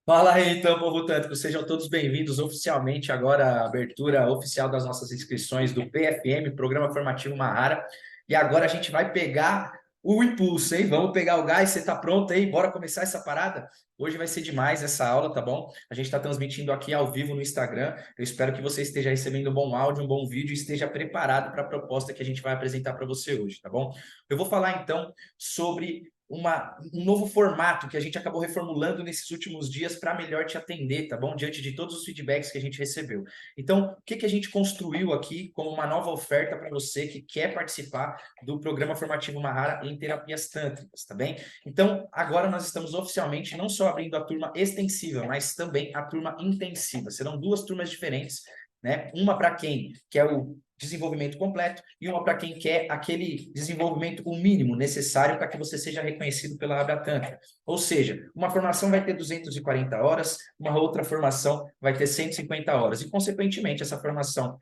Fala aí, então, povo tântrico, sejam todos bem-vindos oficialmente agora à abertura oficial das nossas inscrições do PFM, Programa Formativo Mahara. E agora a gente vai pegar o impulso, hein? Vamos pegar o gás, você tá pronto aí? Bora começar essa parada? Hoje vai ser demais essa aula, tá bom? A gente está transmitindo aqui ao vivo no Instagram. Eu espero que você esteja recebendo um bom áudio, um bom vídeo e esteja preparado para a proposta que a gente vai apresentar para você hoje, tá bom? Eu vou falar então sobre um novo formato que a gente acabou reformulando nesses últimos dias para melhor te atender, tá bom? Diante de todos os feedbacks que a gente recebeu. Então, o que a gente construiu aqui como uma nova oferta para você que quer participar do programa formativo Mahara em terapias tântricas, tá bem? Então, agora nós estamos oficialmente não só abrindo a turma extensiva, mas também a turma intensiva. Serão duas turmas diferentes, né? Uma para quem quer o desenvolvimento completo e uma para quem quer aquele desenvolvimento o mínimo necessário para que você seja reconhecido pela Abra Tantra. Ou seja, uma formação vai ter 240 horas, uma outra formação vai ter 150 horas e, consequentemente, essa formação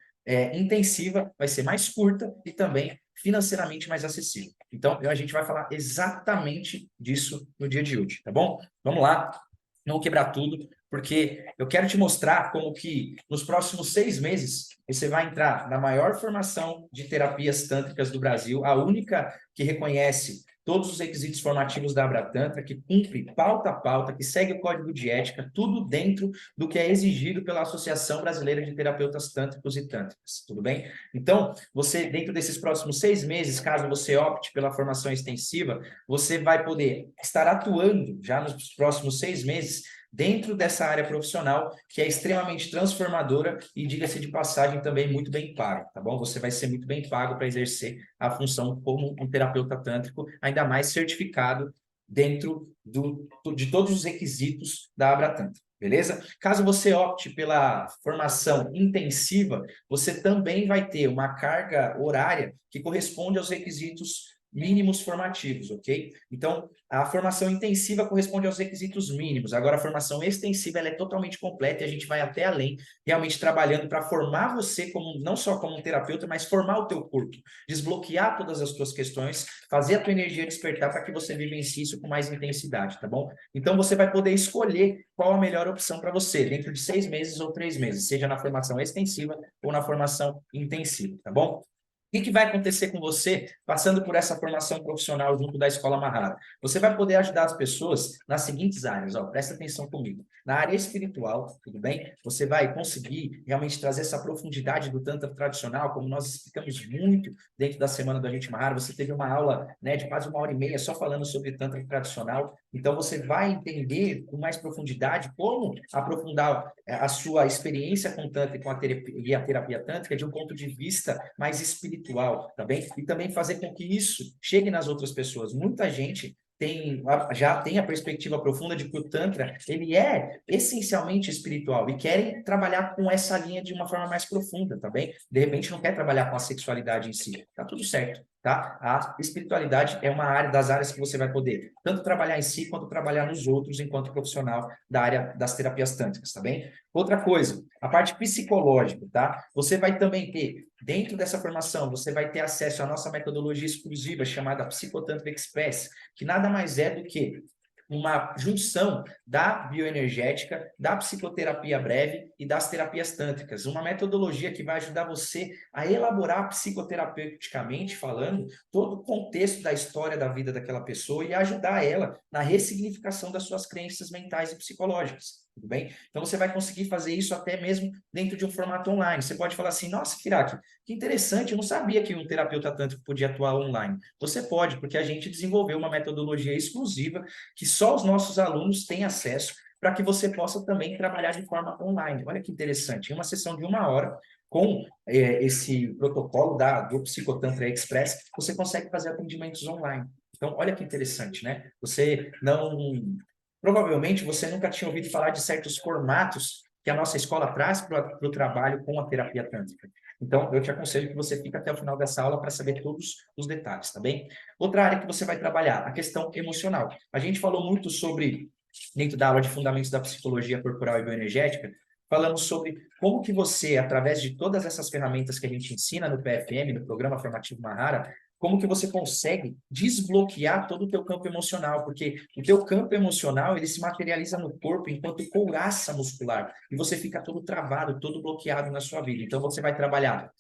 intensiva vai ser mais curta e também financeiramente mais acessível. Então, a gente vai falar exatamente disso no dia de hoje, tá bom? Vamos lá, não vou quebrar tudo, porque eu quero te mostrar como que nos próximos 6 meses você vai entrar na maior formação de terapias tântricas do Brasil, a única que reconhece todos os requisitos formativos da Abratantra, que cumpre pauta a pauta, que segue o código de ética, tudo dentro do que é exigido pela Associação Brasileira de Terapeutas Tântricos e Tântricas, tudo bem? Então, você, dentro desses próximos 6 meses, caso você opte pela formação extensiva, você vai poder estar atuando já nos próximos 6 meses dentro dessa área profissional que é extremamente transformadora e, diga-se de passagem, também muito bem paga, tá bom? Você vai ser muito bem pago para exercer a função como um terapeuta tântrico, ainda mais certificado dentro de todos os requisitos da Abratantra. Beleza? Caso você opte pela formação intensiva, você também vai ter uma carga horária que corresponde aos requisitos mínimos formativos, ok? Então, a formação intensiva corresponde aos requisitos mínimos. Agora, a formação extensiva ela é totalmente completa e a gente vai até além, realmente trabalhando para formar você como não só como um terapeuta, mas formar o teu corpo, desbloquear todas as tuas questões, fazer a tua energia despertar para que você vivencie isso com mais intensidade, tá bom? Então, você vai poder escolher qual a melhor opção para você, dentro de 6 meses ou 3 meses, seja na formação extensiva ou na formação intensiva, tá bom? O que vai acontecer com você passando por essa formação profissional junto da Escola Mahara? Você vai poder ajudar as pessoas nas seguintes áreas, ó, presta atenção comigo. Na área espiritual, tudo bem? Você vai conseguir realmente trazer essa profundidade do Tantra tradicional, como nós explicamos muito dentro da Semana do Agente Mahara. Você teve uma aula, né, de quase 1 hora e meia só falando sobre Tantra tradicional. Então, você vai entender com mais profundidade como aprofundar a sua experiência com o Tantra e a terapia tântrica de um ponto de vista mais espiritual, tá bem? E também fazer com que isso chegue nas outras pessoas. Muita gente já tem a perspectiva profunda de que o Tantra ele é essencialmente espiritual e querem trabalhar com essa linha de uma forma mais profunda, tá bem? De repente não quer trabalhar com a sexualidade em si, tá tudo certo, tá? A espiritualidade é uma área das áreas que você vai poder tanto trabalhar em si quanto trabalhar nos outros enquanto profissional da área das terapias tântricas, tá bem? Outra coisa, a parte psicológica, tá? Você vai também ter, dentro dessa formação, você vai ter acesso à nossa metodologia exclusiva chamada Psicotantra Express, que nada mais é do que uma junção da bioenergética, da psicoterapia breve e das terapias tântricas. Uma metodologia que vai ajudar você a elaborar psicoterapeuticamente falando todo o contexto da história da vida daquela pessoa e ajudar ela na ressignificação das suas crenças mentais e psicológicas. Tudo bem? Então você vai conseguir fazer isso até mesmo dentro de um formato online. Você pode falar assim: nossa, Kiraki, que interessante, eu não sabia que um terapeuta tântrico podia atuar online. Você pode, porque a gente desenvolveu uma metodologia exclusiva que só os nossos alunos têm acesso para que você possa também trabalhar de forma online. Olha que interessante, em uma sessão de 1 hora, com esse protocolo do Psicotantra Express, você consegue fazer atendimentos online. Então, olha que interessante, né? Você não... Provavelmente você nunca tinha ouvido falar de certos formatos que a nossa escola traz para o trabalho com a terapia tântrica. Então, eu te aconselho que você fique até o final dessa aula para saber todos os detalhes, tá bem? Outra área que você vai trabalhar, a questão emocional. A gente falou muito sobre, dentro da aula de Fundamentos da Psicologia Corporal e Bioenergética, falamos sobre como que você, através de todas essas ferramentas que a gente ensina no PFM, no Programa Formativo Mahara, como que você consegue desbloquear todo o teu campo emocional, porque o teu campo emocional, ele se materializa no corpo enquanto couraça muscular, e você fica todo travado, todo bloqueado na sua vida. Então, você vai trabalhar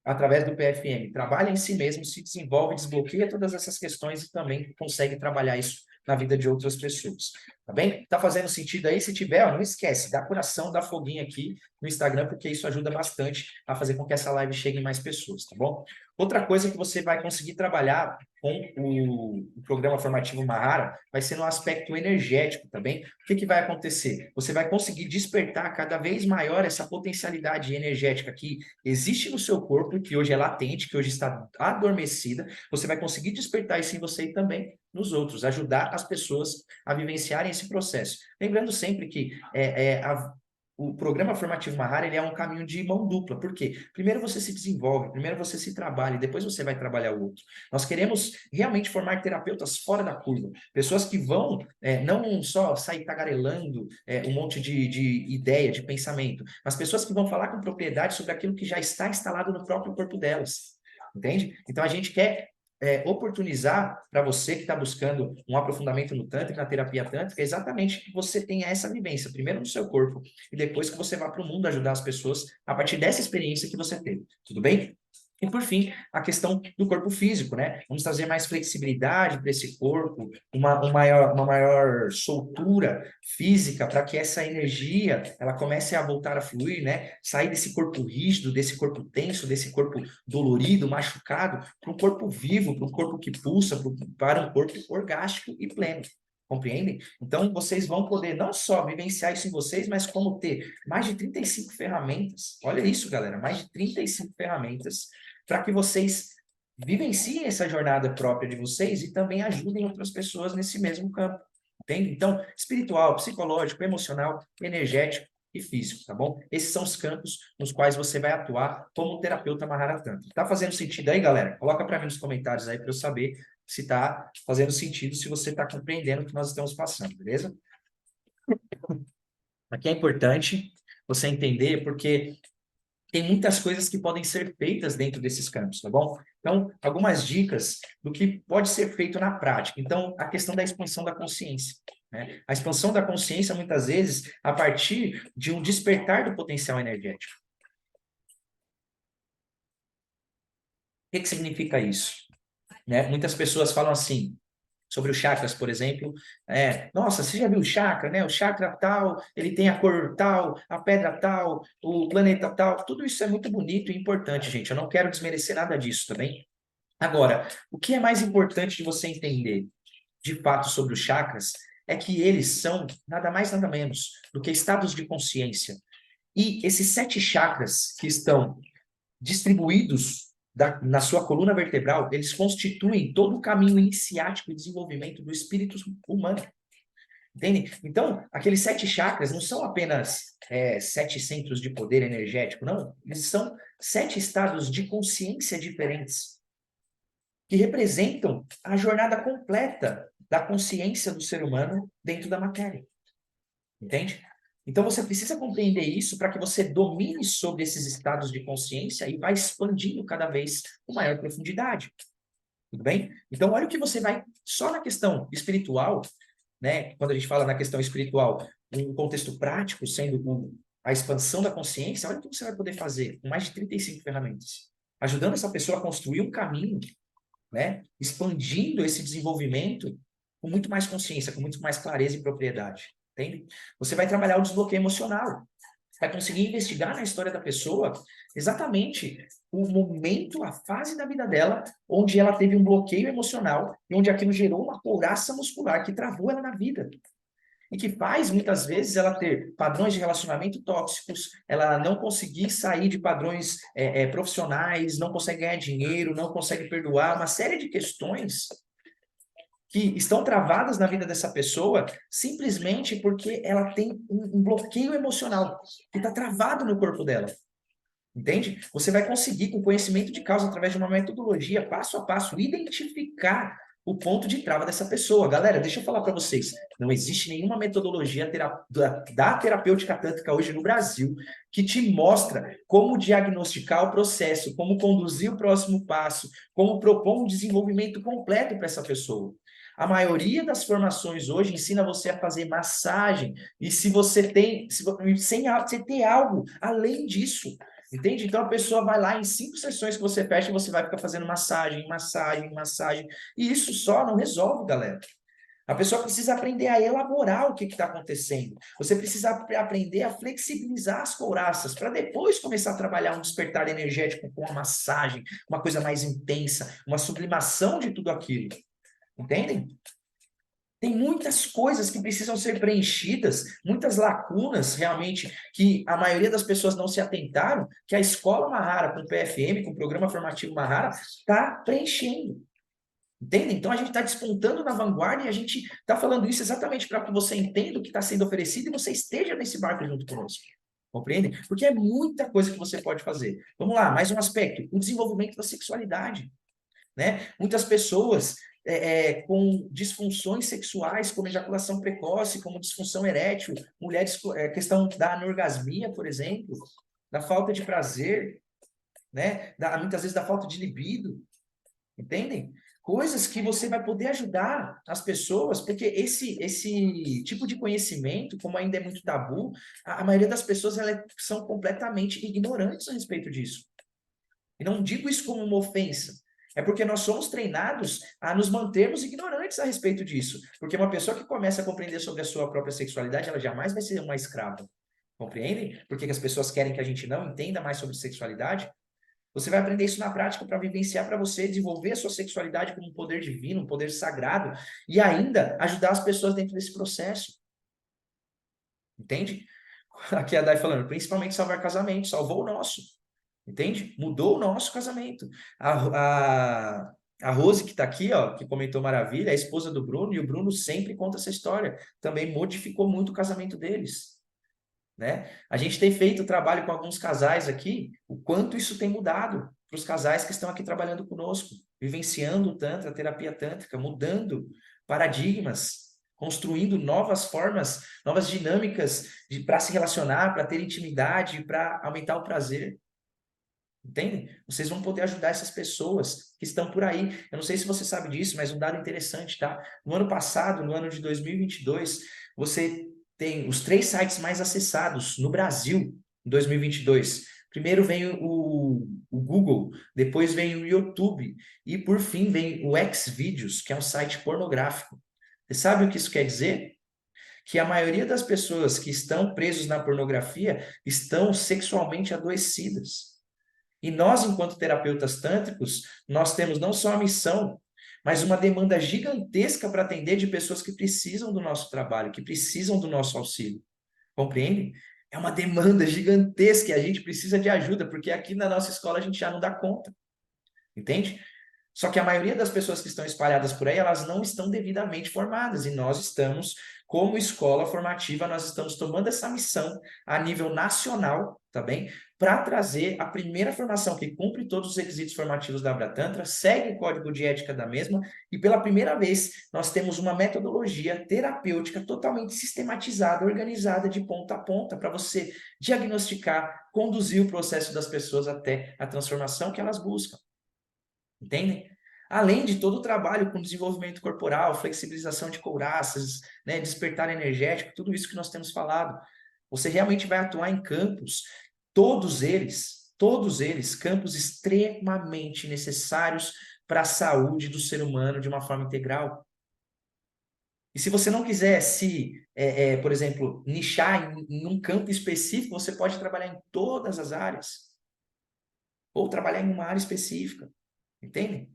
através do PFM, trabalha em si mesmo, se desenvolve, desbloqueia todas essas questões e também consegue trabalhar isso na vida de outras pessoas, tá bem? Tá fazendo sentido aí? Se tiver, ó, não esquece, dá coração, dá foguinho aqui no Instagram, porque isso ajuda bastante a fazer com que essa live chegue em mais pessoas, tá bom? Outra coisa que você vai conseguir trabalhar com o programa formativo Mahara vai ser no aspecto energético, tá bem? O que que vai acontecer? Você vai conseguir despertar cada vez maior essa potencialidade energética que existe no seu corpo, que hoje é latente, que hoje está adormecida. Você vai conseguir despertar isso em você e também nos outros, ajudar as pessoas a vivenciarem esse processo. Lembrando sempre que o programa formativo Mahara, ele é um caminho de mão dupla. Por quê? Primeiro você se desenvolve, primeiro você se trabalha, e depois você vai trabalhar o outro. Nós queremos realmente formar terapeutas fora da curva, pessoas que vão não só sair tagarelando um monte de ideia, de pensamento, mas pessoas que vão falar com propriedade sobre aquilo que já está instalado no próprio corpo delas. Entende? Então a gente quer oportunizar para você que está buscando um aprofundamento no Tantra, na terapia tântrica, exatamente que você tenha essa vivência, primeiro no seu corpo, e depois que você vá para o mundo ajudar as pessoas a partir dessa experiência que você teve. Tudo bem? E, por fim, a questão do corpo físico, né? Vamos trazer mais flexibilidade para esse corpo, uma maior soltura física para que essa energia ela comece a voltar a fluir, né? Sair desse corpo rígido, desse corpo tenso, desse corpo dolorido, machucado, para um corpo vivo, para um corpo que pulsa, para um corpo orgástico e pleno. Compreendem? Então, vocês vão poder não só vivenciar isso em vocês, mas como ter mais de 35 ferramentas. Olha isso, galera, mais de 35 ferramentas para que vocês vivenciem essa jornada própria de vocês e também ajudem outras pessoas nesse mesmo campo. Entende? Então, espiritual, psicológico, emocional, energético e físico, tá bom? Esses são os campos nos quais você vai atuar como terapeuta Mahara Tantra. Tá fazendo sentido aí, galera? Coloca para mim nos comentários aí para eu saber se tá fazendo sentido, se você está compreendendo o que nós estamos passando, beleza? Aqui é importante você entender, porque tem muitas coisas que podem ser feitas dentro desses campos, tá bom? Então, algumas dicas do que pode ser feito na prática. Então, a questão da expansão da consciência, né? A expansão da consciência, muitas vezes, a partir de um despertar do potencial energético. O que significa isso? Né? Muitas pessoas falam assim, sobre os chakras, por exemplo, nossa, você já viu o chakra, né? O chakra tal, ele tem a cor tal, a pedra tal, o planeta tal, tudo isso é muito bonito e importante, gente. Eu não quero desmerecer nada disso, tá bem? Agora, o que é mais importante de você entender, de fato, sobre os chakras, é que eles são nada mais, nada menos do que estados de consciência. E esses 7 chakras que estão distribuídos na sua coluna vertebral, eles constituem todo o caminho iniciático e desenvolvimento do espírito humano. Entende? Então, aqueles 7 chakras não são apenas 7 centros de poder energético, não. Eles são 7 estados de consciência diferentes, que representam a jornada completa da consciência do ser humano dentro da matéria. Entende? Então, você precisa compreender isso para que você domine sobre esses estados de consciência e vá expandindo cada vez com maior profundidade. Tudo bem? Então, olha o que você vai... Só na questão espiritual, né? Quando a gente fala na questão espiritual, um contexto prático, sendo a expansão da consciência, olha o que você vai poder fazer com mais de 35 ferramentas. Ajudando essa pessoa a construir um caminho, né? Expandindo esse desenvolvimento com muito mais consciência, com muito mais clareza e propriedade. Entende? Você vai trabalhar o desbloqueio emocional. Vai conseguir investigar na história da pessoa exatamente o momento, a fase da vida dela, onde ela teve um bloqueio emocional e onde aquilo gerou uma couraça muscular que travou ela na vida. E que faz, muitas vezes, ela ter padrões de relacionamento tóxicos, ela não conseguir sair de padrões profissionais, não consegue ganhar dinheiro, não consegue perdoar, uma série de questões que estão travadas na vida dessa pessoa simplesmente porque ela tem um bloqueio emocional que está travado no corpo dela. Entende? Você vai conseguir, com conhecimento de causa, através de uma metodologia, passo a passo, identificar o ponto de trava dessa pessoa. Galera, deixa eu falar para vocês, não existe nenhuma metodologia da terapêutica tântrica hoje no Brasil que te mostra como diagnosticar o processo, como conduzir o próximo passo, como propor um desenvolvimento completo para essa pessoa. A maioria das formações hoje ensina você a fazer massagem, e se você tem, sem você ter algo além disso, entende? Então a pessoa vai lá em 5 sessões que você fecha, você vai ficar fazendo massagem, massagem, massagem, e isso só não resolve, galera. A pessoa precisa aprender a elaborar o que está acontecendo. Você precisa aprender a flexibilizar as couraças para depois começar a trabalhar um despertar energético com uma massagem, uma coisa mais intensa, uma sublimação de tudo aquilo. Entendem? Tem muitas coisas que precisam ser preenchidas, muitas lacunas realmente que a maioria das pessoas não se atentaram, que a Escola Mahara, com o PFM, com o Programa Formativo Mahara, está preenchendo. Entende? Então a gente está despontando na vanguarda e a gente está falando isso exatamente para que você entenda o que está sendo oferecido e você esteja nesse barco junto conosco. Compreende? Porque é muita coisa que você pode fazer. Vamos lá, mais um aspecto: o desenvolvimento da sexualidade. Né? Muitas pessoas com disfunções sexuais, como ejaculação precoce, como disfunção erétil, mulheres com questão da anorgasmia, por exemplo, da falta de prazer, né? Muitas vezes da falta de libido, entendem? Coisas que você vai poder ajudar as pessoas, porque esse tipo de conhecimento, como ainda é muito tabu, a maioria das pessoas são completamente ignorantes a respeito disso. E não digo isso como uma ofensa, é porque nós somos treinados a nos mantermos ignorantes a respeito disso. Porque uma pessoa que começa a compreender sobre a sua própria sexualidade, ela jamais vai ser uma escrava. Compreendem? Porque as pessoas querem que a gente não entenda mais sobre sexualidade. Você vai aprender isso na prática para vivenciar, para você desenvolver a sua sexualidade como um poder divino, um poder sagrado, e ainda ajudar as pessoas dentro desse processo. Entende? Aqui a Dai falando, principalmente salvar casamento, salvou o nosso. Entende? Mudou o nosso casamento. A Rose, que está aqui, ó, que comentou maravilha, é a esposa do Bruno, e o Bruno sempre conta essa história. Também modificou muito o casamento deles. Né? A gente tem feito trabalho com alguns casais aqui, o quanto isso tem mudado para os casais que estão aqui trabalhando conosco, vivenciando o Tantra, a terapia tântrica, mudando paradigmas, construindo novas formas, novas dinâmicas para se relacionar, para ter intimidade, para aumentar o prazer. Entendem? Vocês vão poder ajudar essas pessoas que estão por aí. Eu não sei se você sabe disso, mas um dado interessante, tá? No ano passado, no ano de 2022, você tem os 3 sites mais acessados no Brasil em 2022. Primeiro vem o Google, depois vem o YouTube e, por fim, vem o Xvideos, que é um site pornográfico. Você sabe o que isso quer dizer? Que a maioria das pessoas que estão presos na pornografia estão sexualmente adoecidas. E nós, enquanto terapeutas tântricos, nós temos não só a missão, mas uma demanda gigantesca para atender de pessoas que precisam do nosso trabalho, que precisam do nosso auxílio. Compreende? É uma demanda gigantesca e a gente precisa de ajuda, porque aqui na nossa escola a gente já não dá conta. Entende? Só que a maioria das pessoas que estão espalhadas por aí, elas não estão devidamente formadas. E nós estamos, como escola formativa, nós estamos tomando essa missão a nível nacional, tá bem? Para trazer a primeira formação que cumpre todos os requisitos formativos da Abratantra, segue o código de ética da mesma, e pela primeira vez nós temos uma metodologia terapêutica totalmente sistematizada, organizada de ponta a ponta, para você diagnosticar, conduzir o processo das pessoas até a transformação que elas buscam. Entendem? Além de todo o trabalho com desenvolvimento corporal, flexibilização de couraças, né, despertar energético, tudo isso que nós temos falado. Você realmente vai atuar em campos, todos eles, campos extremamente necessários para a saúde do ser humano de uma forma integral. E se você não quiser por exemplo, nichar em um campo específico, você pode trabalhar em todas as áreas. Ou trabalhar em uma área específica. Entendem?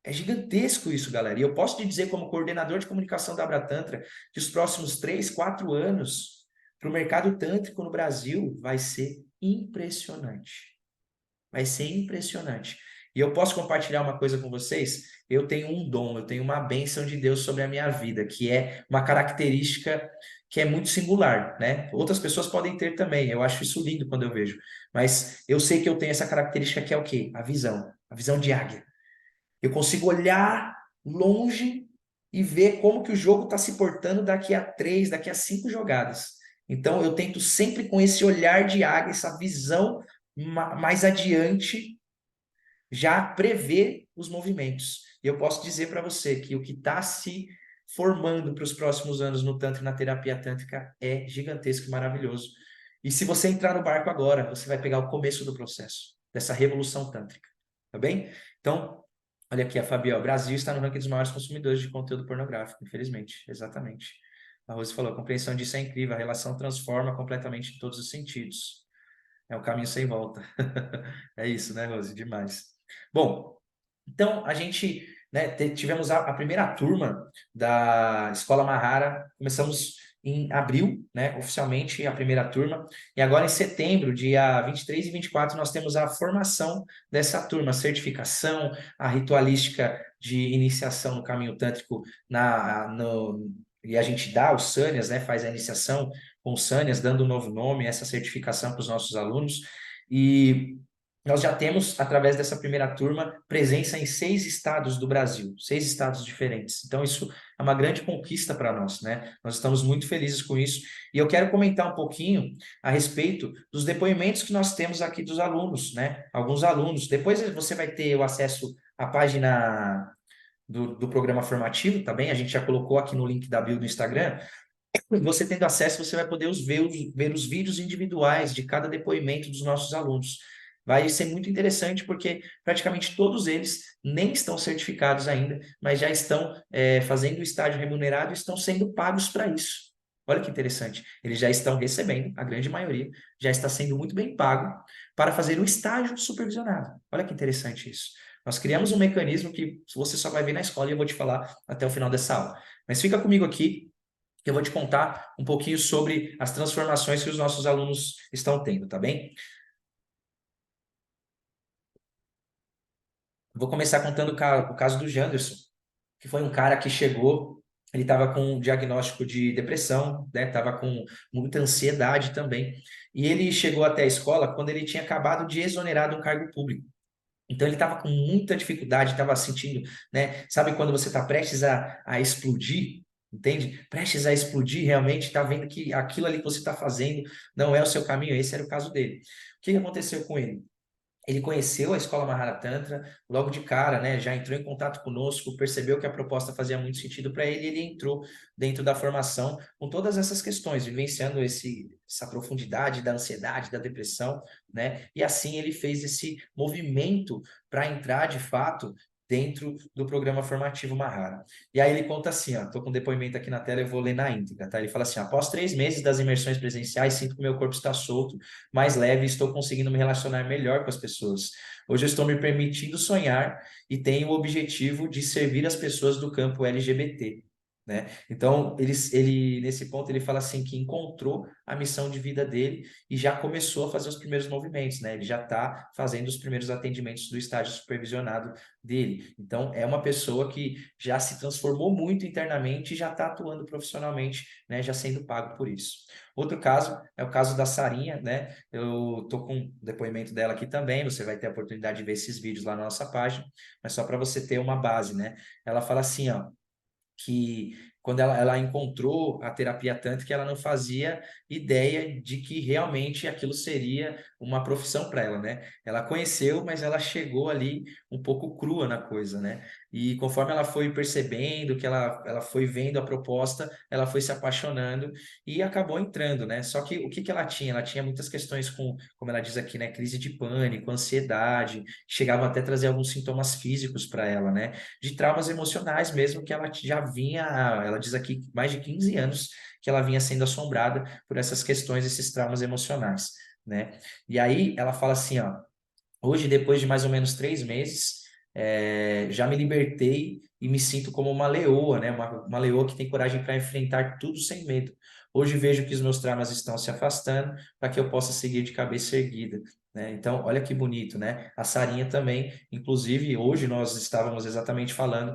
É gigantesco isso, galera. E eu posso te dizer, como coordenador de comunicação da Abratantra, que os próximos 3, 4 anos para o mercado tântrico no Brasil vai ser impressionante. Vai ser impressionante. E eu posso compartilhar uma coisa com vocês? Eu tenho um dom, eu tenho uma bênção de Deus sobre a minha vida, que é uma característica que é muito singular, né? Outras pessoas podem ter também, eu acho isso lindo quando eu vejo. Mas eu sei que eu tenho essa característica que é o quê? A visão de águia. Eu consigo olhar longe e ver como que o jogo está se portando daqui a 3, daqui a 5 jogadas. Então, eu tento sempre com esse olhar de águia, essa visão mais adiante, já prever os movimentos. E eu posso dizer para você que o que está se formando para os próximos anos no Tantra e na terapia tântrica é gigantesco e maravilhoso. E se você entrar no barco agora, você vai pegar o começo do processo, dessa revolução tântrica. Tá bem? Então, olha aqui, a Fabiel. O Brasil está no ranking dos maiores consumidores de conteúdo pornográfico, infelizmente. Exatamente. A Rose falou, a compreensão disso é incrível, a relação transforma completamente em todos os sentidos. É um caminho sem volta. É isso, né, Rose? Demais. Bom, então a gente, né, tivemos a primeira turma da Escola Mahara, começamos em abril, né, oficialmente a primeira turma, e agora em setembro, dia 23 e 24, nós temos a formação dessa turma, a certificação, a ritualística de iniciação no caminho tântrico e a gente dá os sânias, né, faz a iniciação com os sânias, dando um novo nome, essa certificação para os nossos alunos, e nós já temos, através dessa primeira turma, presença em 6 estados do Brasil, 6 estados diferentes. Então, isso é uma grande conquista para nós, né? Nós estamos muito felizes com isso. E eu quero comentar um pouquinho a respeito dos depoimentos que nós temos aqui dos alunos, né? Alguns alunos. Depois você vai ter o acesso à página do programa formativo, tá bem? A gente já colocou aqui no link da bio do Instagram. Você tendo acesso, você vai poder ver os vídeos individuais de cada depoimento dos nossos alunos. Vai ser muito interessante porque praticamente todos eles nem estão certificados ainda, mas já estão fazendo o estágio remunerado e estão sendo pagos para isso. Olha que interessante. Eles já estão recebendo, a grande maioria, já está sendo muito bem pago para fazer o estágio supervisionado. Olha que interessante isso. Nós criamos um mecanismo que você só vai ver na escola e eu vou te falar até o final dessa aula. Mas fica comigo aqui, que eu vou te contar um pouquinho sobre as transformações que os nossos alunos estão tendo, tá bem? Vou começar contando o caso do Janderson, que foi um cara que chegou, ele estava com um diagnóstico de depressão, né? Estava com muita ansiedade também. E ele chegou até a escola quando ele tinha acabado de exonerar de um cargo público. Então ele estava com muita dificuldade, estava sentindo, né? Sabe quando você está prestes a explodir, entende? Prestes a explodir, realmente está vendo que aquilo ali que você está fazendo não é o seu caminho. Esse era o caso dele. O que aconteceu com ele? Ele conheceu a Escola Mahara Tantra, logo de cara, né? Já entrou em contato conosco, percebeu que a proposta fazia muito sentido para ele, e ele entrou dentro da formação com todas essas questões, vivenciando essa profundidade da ansiedade, da depressão, né? E assim ele fez esse movimento para entrar de fato dentro do programa formativo Mahara. E aí ele conta assim, ó, tô com um depoimento aqui na tela, eu vou ler na íntegra, tá? Ele fala assim, após 3 meses das imersões presenciais, sinto que meu corpo está solto, mais leve, e estou conseguindo me relacionar melhor com as pessoas. Hoje eu estou me permitindo sonhar e tenho o objetivo de servir as pessoas do campo LGBT. Né? Então, nesse ponto, ele fala assim que encontrou a missão de vida dele e já começou a fazer os primeiros movimentos, né? Ele já está fazendo os primeiros atendimentos do estágio supervisionado dele. Então, é uma pessoa que já se transformou muito internamente e já está atuando profissionalmente, né? Já sendo pago por isso. Outro caso é o caso da Sarinha, né? Eu tô com o depoimento dela aqui também, você vai ter a oportunidade de ver esses vídeos lá na nossa página, mas só para você ter uma base, né? Ela fala assim, ó, que quando ela encontrou a terapia tântrica, ela não fazia ideia de que realmente aquilo seria uma profissão para ela, né? Ela conheceu, mas ela chegou ali um pouco crua na coisa, né? E conforme ela foi percebendo, que ela foi vendo a proposta, ela foi se apaixonando e acabou entrando, né? Só que o que que ela tinha? Ela tinha muitas questões com, como ela diz aqui, né? Crise de pânico, ansiedade, chegavam até a trazer alguns sintomas físicos para ela, né? De traumas emocionais mesmo, que ela já vinha, ela diz aqui, mais de 15 anos que ela vinha sendo assombrada por essas questões, esses traumas emocionais, né? E aí ela fala assim, ó, hoje, depois de mais ou menos 3 meses, já me libertei e me sinto como uma leoa, né? Uma leoa que tem coragem para enfrentar tudo sem medo. Hoje vejo que os meus traumas estão se afastando para que eu possa seguir de cabeça erguida. Né? Então, olha que bonito, né? A Sarinha também, inclusive, hoje nós estávamos exatamente falando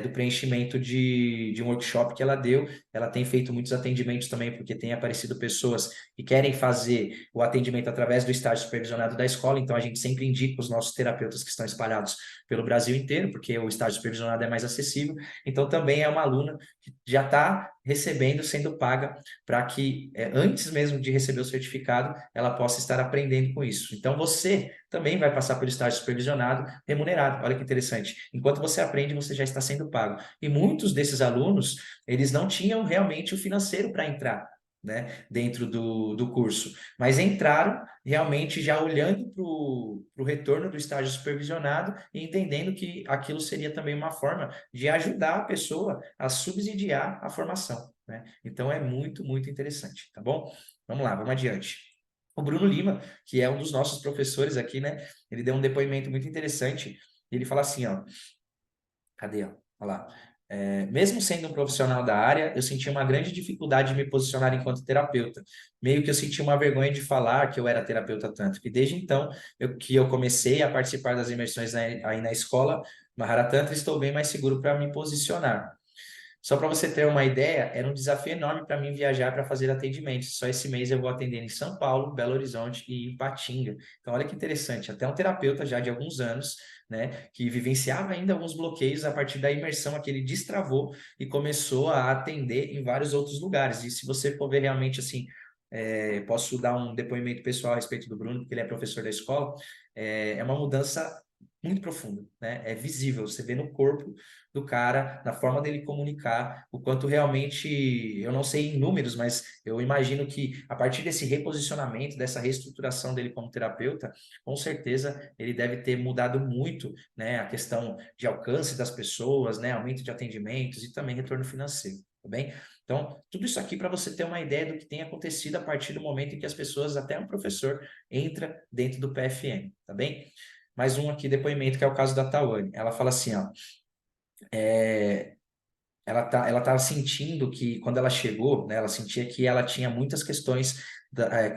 do preenchimento de um workshop que ela deu. Ela tem feito muitos atendimentos também, porque tem aparecido pessoas que querem fazer o atendimento através do estágio supervisionado da escola, então a gente sempre indica os nossos terapeutas que estão espalhados pelo Brasil inteiro, porque o estágio supervisionado é mais acessível. Então também é uma aluna que já está recebendo, sendo paga, para que antes mesmo de receber o certificado, ela possa estar aprendendo com isso. Então você também vai passar pelo estágio supervisionado remunerado. Olha que interessante. Enquanto você aprende, você já está sendo pago. E muitos desses alunos, eles não tinham realmente o financeiro para entrar, né, dentro do curso, mas entraram realmente já olhando para o retorno do estágio supervisionado e entendendo que aquilo seria também uma forma de ajudar a pessoa a subsidiar a formação, né? Então é muito, muito interessante, tá bom? Vamos lá, vamos adiante. O Bruno Lima, que é um dos nossos professores aqui, né? Ele deu um depoimento muito interessante. Ele fala assim, ó, cadê, ó? Olha lá. Mesmo sendo um profissional da área, eu sentia uma grande dificuldade de me posicionar enquanto terapeuta. Meio que eu sentia uma vergonha de falar que eu era terapeuta tanto. E desde então, que eu comecei a participar das imersões aí na escola Mahara Tantra, estou bem mais seguro para me posicionar. Só para você ter uma ideia, era um desafio enorme para mim viajar para fazer atendimentos. Só esse mês eu vou atender em São Paulo, Belo Horizonte e Ipatinga. Então, olha que interessante, até um terapeuta já de alguns anos, né, que vivenciava ainda alguns bloqueios a partir da imersão que ele destravou e começou a atender em vários outros lugares. E se você for ver realmente assim, posso dar um depoimento pessoal a respeito do Bruno, porque ele é professor da escola, é uma mudança muito profunda, né? É visível, você vê no corpo do cara, na forma dele comunicar, o quanto realmente, eu não sei em números, mas eu imagino que a partir desse reposicionamento, dessa reestruturação dele como terapeuta, com certeza ele deve ter mudado muito, né, a questão de alcance das pessoas, né, aumento de atendimentos e também retorno financeiro, tá bem? Então, tudo isso aqui para você ter uma ideia do que tem acontecido a partir do momento em que as pessoas, até um professor, entra dentro do PFM, tá bem? Mais um aqui, depoimento, que é o caso da Tawane. Ela fala assim, ó, ela tá sentindo que, quando ela chegou, né, ela sentia que ela tinha muitas questões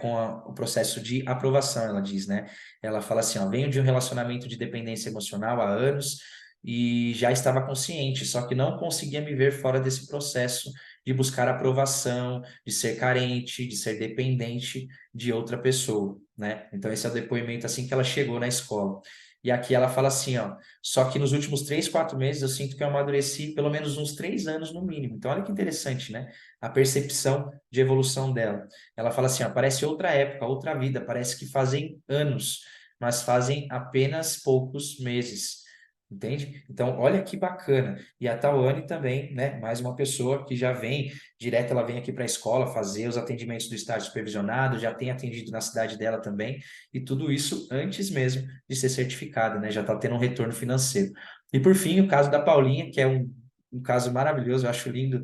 com o processo de aprovação, ela diz, né? Ela fala assim, ó, venho de um relacionamento de dependência emocional há anos e já estava consciente, só que não conseguia me ver fora desse processo de buscar aprovação, de ser carente, de ser dependente de outra pessoa, né? Então esse é o depoimento assim que ela chegou na escola. E aqui ela fala assim, ó, só que nos últimos 3, 4 meses eu sinto que eu amadureci pelo menos uns 3 anos no mínimo. Então, olha que interessante, né? A percepção de evolução dela. Ela fala assim, ó, parece outra época, outra vida, parece que fazem anos, mas fazem apenas poucos meses. Entende? Então, olha que bacana. E a Tawane também, né? Mais uma pessoa que já vem direto, ela vem aqui para a escola fazer os atendimentos do estágio supervisionado, já tem atendido na cidade dela também, e tudo isso antes mesmo de ser certificada, né? Já está tendo um retorno financeiro. E por fim, o caso da Paulinha, que é um caso maravilhoso, eu acho lindo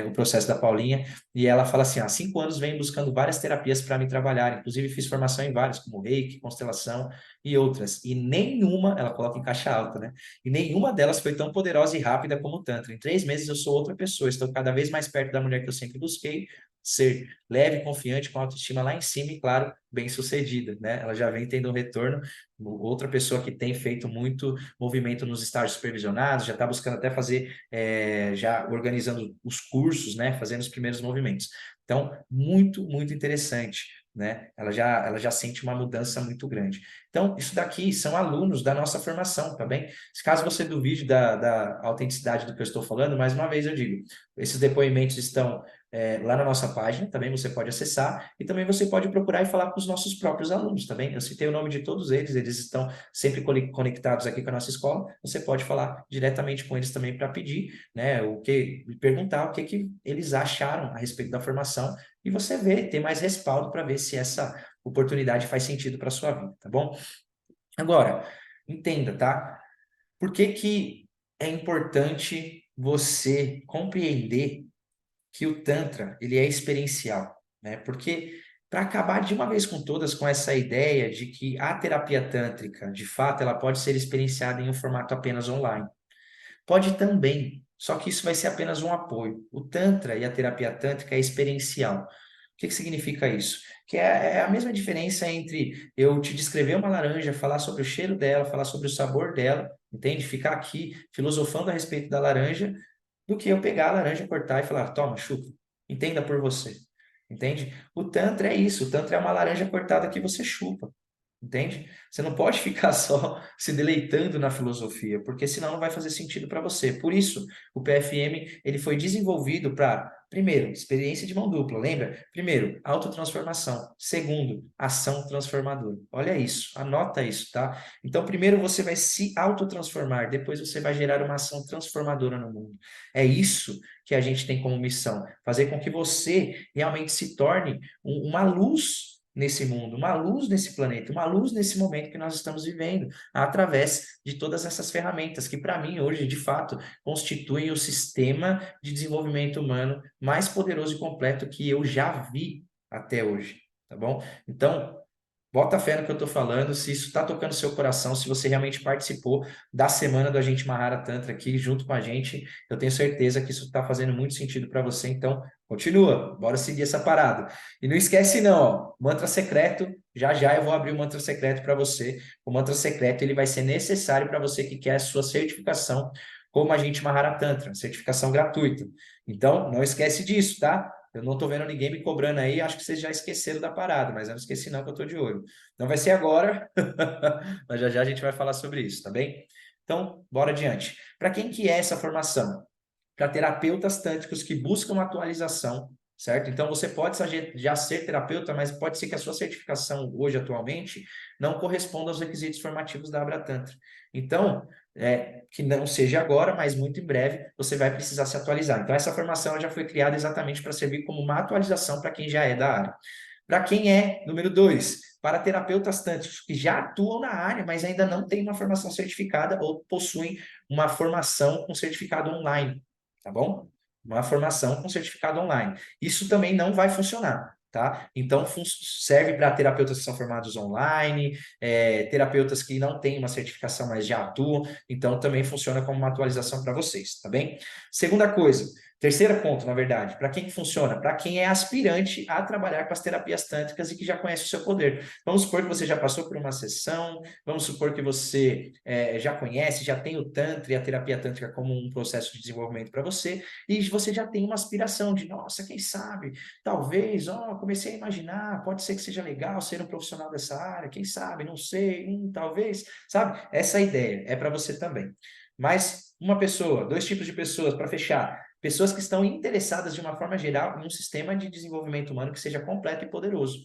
o processo da Paulinha, e ela fala assim, há 5 anos venho buscando várias terapias para me trabalhar, inclusive fiz formação em várias, como Reiki, constelação e outras, e nenhuma, ela coloca em caixa alta, né? E nenhuma delas foi tão poderosa e rápida como o Tantra. Em 3 meses eu sou outra pessoa, estou cada vez mais perto da mulher que eu sempre busquei, ser leve, confiante, com autoestima lá em cima e, claro, bem-sucedida, né? Ela já vem tendo um retorno. Outra pessoa que tem feito muito movimento nos estágios supervisionados, já está buscando até fazer, já organizando os cursos, né? Fazendo os primeiros movimentos. Então, muito, muito interessante, né? Ela já sente uma mudança muito grande. Então, isso daqui são alunos da nossa formação, tá bem? Caso você duvide da autenticidade do que eu estou falando, mais uma vez eu digo, esses depoimentos estão lá na nossa página, também você pode acessar, e também você pode procurar e falar com os nossos próprios alunos, tá bem? Eu citei o nome de todos eles, eles estão sempre conectados aqui com a nossa escola, você pode falar diretamente com eles também para pedir, né, perguntar o que eles acharam a respeito da formação, e você ter mais respaldo para ver se essa oportunidade faz sentido para sua vida, tá bom? Agora, entenda, tá? Por que que é importante você compreender que o Tantra, ele é experiencial, né? Porque para acabar de uma vez com todas com essa ideia de que a terapia tântrica, de fato, ela pode ser experienciada em um formato apenas online. Pode também, só que isso vai ser apenas um apoio. O Tantra e a terapia tântrica é experiencial. que significa isso? Que é a mesma diferença entre eu te descrever uma laranja, falar sobre o cheiro dela, falar sobre o sabor dela, entende? Ficar aqui filosofando a respeito da laranja, do que eu pegar a laranja, cortar e falar, toma, chupa, entenda por você, entende? O Tantra é isso, o Tantra é uma laranja cortada que você chupa. Entende? Você não pode ficar só se deleitando na filosofia, porque senão não vai fazer sentido para você. Por isso, o PFM ele foi desenvolvido para, primeiro, experiência de mão dupla, lembra? Primeiro, autotransformação. Segundo, ação transformadora. Olha isso, anota isso, tá? Então, primeiro você vai se autotransformar, depois você vai gerar uma ação transformadora no mundo. É isso que a gente tem como missão, fazer com que você realmente se torne uma luz nesse mundo, uma luz nesse planeta, uma luz nesse momento que nós estamos vivendo, através de todas essas ferramentas que, para mim, hoje, de fato, constituem o sistema de desenvolvimento humano mais poderoso e completo que eu já vi até hoje, tá bom? Então, bota fé no que eu estou falando, se isso está tocando seu coração, se você realmente participou da semana do Agente Mahara Tantra aqui junto com a gente, eu tenho certeza que isso está fazendo muito sentido para você, então continua, bora seguir essa parada. E não esquece não, ó, mantra secreto, já já eu vou abrir o mantra secreto para você. O mantra secreto ele vai ser necessário para você que quer a sua certificação como Agente Mahara Tantra, certificação gratuita. Então, não esquece disso, tá? Eu não tô vendo ninguém me cobrando aí, acho que vocês já esqueceram da parada, mas eu não esqueci não que eu tô de olho. Não vai ser agora, mas já já a gente vai falar sobre isso, tá bem? Então, bora adiante. Para quem que é essa formação? Para terapeutas tântricos que buscam atualização, certo? Então, você pode já ser terapeuta, mas pode ser que a sua certificação hoje, atualmente, não corresponda aos requisitos formativos da Abra Tantra. Então, que não seja agora, mas muito em breve, você vai precisar se atualizar. Então, essa formação já foi criada exatamente para servir como uma atualização para quem já é da área. Para quem é, número 2, para terapeutas tântricos que já atuam na área, mas ainda não têm uma formação certificada ou possuem uma formação com certificado online, tá bom? Uma formação com certificado online. Isso também não vai funcionar, tá? Então, serve para terapeutas que são formados online, terapeutas que não têm uma certificação, mas já atuam, então também funciona como uma atualização para vocês, tá bem? Segunda coisa, terceiro ponto, na verdade, para quem funciona? Para quem é aspirante a trabalhar com as terapias tântricas e que já conhece o seu poder. Vamos supor que você já passou por uma sessão, vamos supor que você já conhece, já tem o Tantra e a terapia tântrica como um processo de desenvolvimento para você, e você já tem uma aspiração de, nossa, quem sabe, talvez, comecei a imaginar, pode ser que seja legal ser um profissional dessa área, quem sabe, não sei, talvez, sabe? Essa ideia é para você também. Mas uma pessoa, dois tipos de pessoas, para fechar. Pessoas que estão interessadas de uma forma geral em um sistema de desenvolvimento humano que seja completo e poderoso.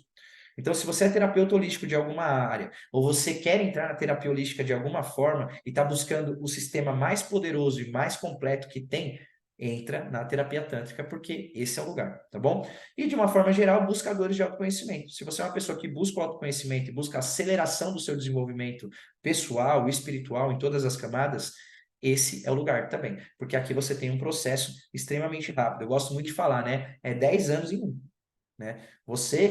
Então, se você é terapeuta holístico de alguma área, ou você quer entrar na terapia holística de alguma forma e está buscando o sistema mais poderoso e mais completo que tem, entra na terapia tântrica, porque esse é o lugar, tá bom? E de uma forma geral, buscadores de autoconhecimento. Se você é uma pessoa que busca o autoconhecimento e busca a aceleração do seu desenvolvimento pessoal, espiritual, em todas as camadas, esse é o lugar também, porque aqui você tem um processo extremamente rápido. Eu gosto muito de falar, né? É 10 anos em um, né?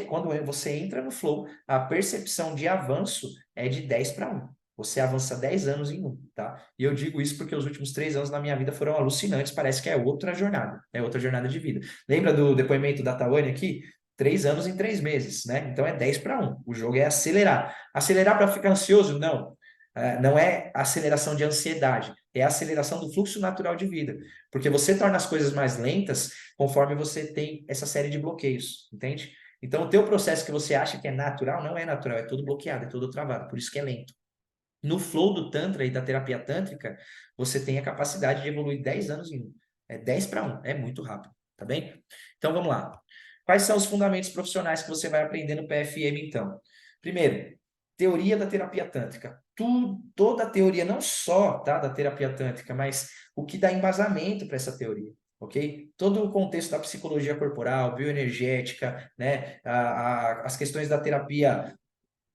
Quando você entra no flow, a percepção de avanço é de 10 para 1. Você avança 10 anos em um, tá? E eu digo isso porque os últimos 3 anos na minha vida foram alucinantes, parece que é outra jornada de vida. Lembra do depoimento da Tawane aqui? 3 anos em 3 meses, né? Então é 10 para 1. O jogo é acelerar. Acelerar para ficar ansioso? Não. Não é aceleração de ansiedade, é a aceleração do fluxo natural de vida. Porque você torna as coisas mais lentas conforme você tem essa série de bloqueios, entende? Então, o teu processo que você acha que é natural, não é natural, é todo bloqueado, é todo travado, por isso que é lento. No flow do Tantra e da terapia tântrica, você tem a capacidade de evoluir 10 anos em um. É 10 para 1, é muito rápido, tá bem? Então, vamos lá. Quais são os fundamentos profissionais que você vai aprender no PFM, então? Primeiro, teoria da terapia tântrica. Toda a teoria, não só tá, da terapia tântrica, mas o que dá embasamento para essa teoria, ok? Todo o contexto da psicologia corporal, bioenergética, né? As questões da terapia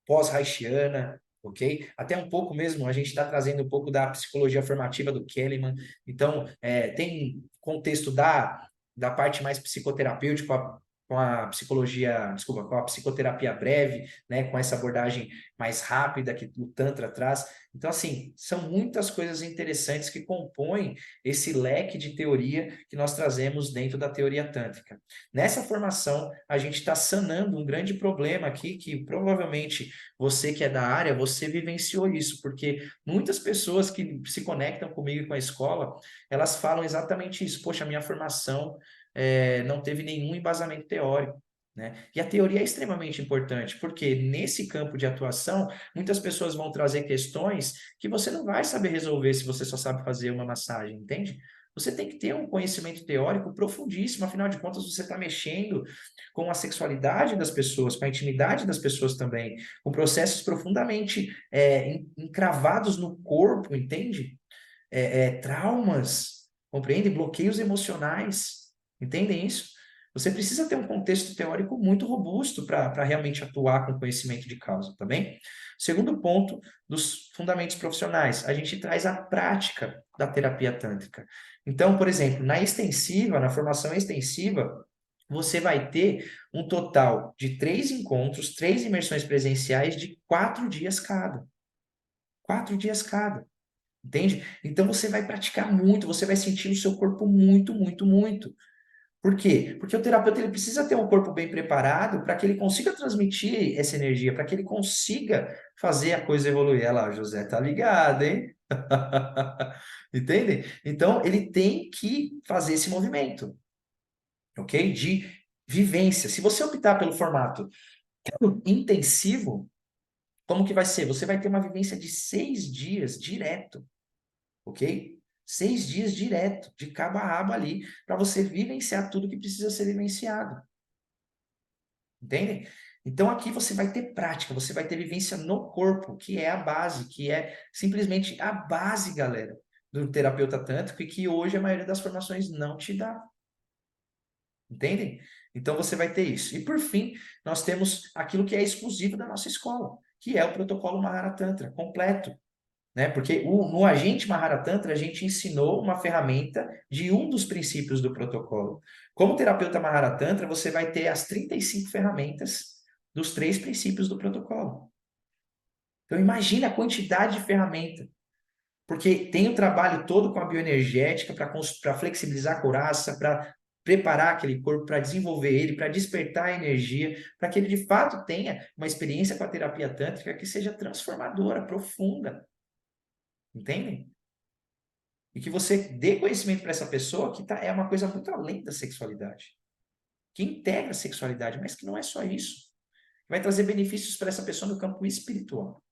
pós-haitiana, ok? Até um pouco mesmo, a gente está trazendo um pouco da psicologia formativa do Kahneman. Então, tem contexto da parte mais psicoterapêutica, com a psicologia, desculpa, com a psicoterapia breve, né, com essa abordagem mais rápida que o Tantra traz. Então, assim, são muitas coisas interessantes que compõem esse leque de teoria que nós trazemos dentro da teoria tântrica. Nessa formação, a gente está sanando um grande problema aqui, que provavelmente você que é da área, você vivenciou isso, porque muitas pessoas que se conectam comigo e com a escola, elas falam exatamente isso. Poxa, a minha formação não teve nenhum embasamento teórico. Né? E a teoria é extremamente importante, porque nesse campo de atuação, muitas pessoas vão trazer questões que você não vai saber resolver se você só sabe fazer uma massagem, entende? Você tem que ter um conhecimento teórico profundíssimo, afinal de contas, você está mexendo com a sexualidade das pessoas, com a intimidade das pessoas também, com processos profundamente encravados no corpo, entende? Traumas, compreende? Bloqueios emocionais, entendem isso? Você precisa ter um contexto teórico muito robusto para realmente atuar com conhecimento de causa, tá bem? Segundo ponto dos fundamentos profissionais, a gente traz a prática da terapia tântrica. Então, por exemplo, na extensiva, na formação extensiva, você vai ter um total de 3 encontros, 3 imersões presenciais de 4 dias cada. 4 dias cada. Entende? Então você vai praticar muito, você vai sentir o seu corpo muito, muito, muito. Por quê? Porque o terapeuta ele precisa ter um corpo bem preparado para que ele consiga transmitir essa energia, para que ele consiga fazer a coisa evoluir. Olha lá, o José tá ligado, hein? Entende? Então ele tem que fazer esse movimento, ok? De vivência. Se você optar pelo formato intensivo, como que vai ser? Você vai ter uma vivência de 6 dias direto. Ok? 6 dias direto, de cabo a rabo ali, para você vivenciar tudo que precisa ser vivenciado. Entendem? Então aqui você vai ter prática, você vai ter vivência no corpo, que é a base, que é simplesmente a base, galera, do terapeuta tântrico e que hoje a maioria das formações não te dá. Entendem? Então você vai ter isso. E por fim, nós temos aquilo que é exclusivo da nossa escola, que é o protocolo Mahara Tantra completo. Né? Porque no Agente Maharatantra, a gente ensinou uma ferramenta de um dos princípios do protocolo. Como terapeuta Maharatantra, você vai ter as 35 ferramentas dos 3 princípios do protocolo. Então, imagine a quantidade de ferramenta. Porque tem o trabalho todo com a bioenergética para flexibilizar a couraça, para preparar aquele corpo, para desenvolver ele, para despertar a energia, para que ele de fato tenha uma experiência com a terapia tântrica que seja transformadora, profunda. Entendem? E que você dê conhecimento para essa pessoa que é uma coisa muito além da sexualidade. Que integra a sexualidade, mas que não é só isso. Vai trazer benefícios para essa pessoa no campo espiritual.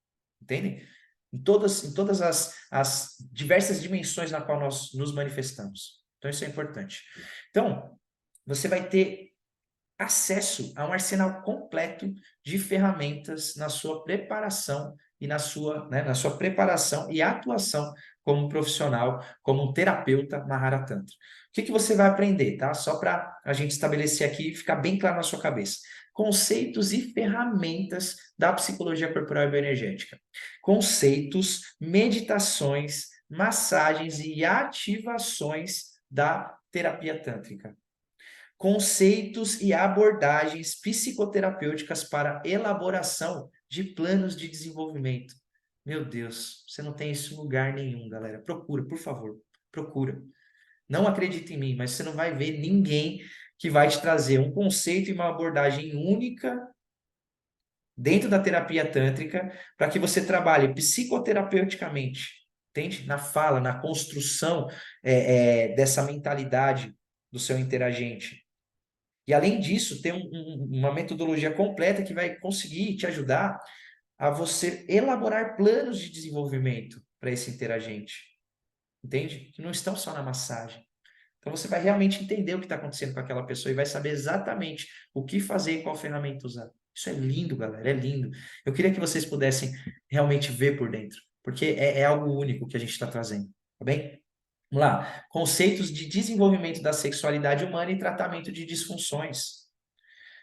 Entendem? Em todas as diversas dimensões na qual nós nos manifestamos. Então, isso é importante. Então, você vai ter acesso a um arsenal completo de ferramentas na sua preparação e na sua preparação e atuação como profissional, como um terapeuta Mahara Tantra. O que você vai aprender, tá? Só para a gente estabelecer aqui e ficar bem claro na sua cabeça. Conceitos e ferramentas da psicologia corporal e bioenergética. Conceitos, meditações, massagens e ativações da terapia tântrica. Conceitos e abordagens psicoterapêuticas para elaboração de planos de desenvolvimento. Meu Deus, você não tem isso em lugar nenhum, galera. Procura, por favor, procura. Não acredita em mim, mas você não vai ver ninguém que vai te trazer um conceito e uma abordagem única dentro da terapia tântrica para que você trabalhe psicoterapeuticamente, entende? Na fala, na construção dessa mentalidade do seu interagente. E além disso, tem uma metodologia completa que vai conseguir te ajudar a você elaborar planos de desenvolvimento para esse interagente. Entende? Que não estão só na massagem. Então você vai realmente entender o que está acontecendo com aquela pessoa e vai saber exatamente o que fazer e qual ferramenta usar. Isso é lindo, galera, é lindo. Eu queria que vocês pudessem realmente ver por dentro, porque é algo único que a gente está trazendo, tá bem? Vamos lá. Conceitos de desenvolvimento da sexualidade humana e tratamento de disfunções.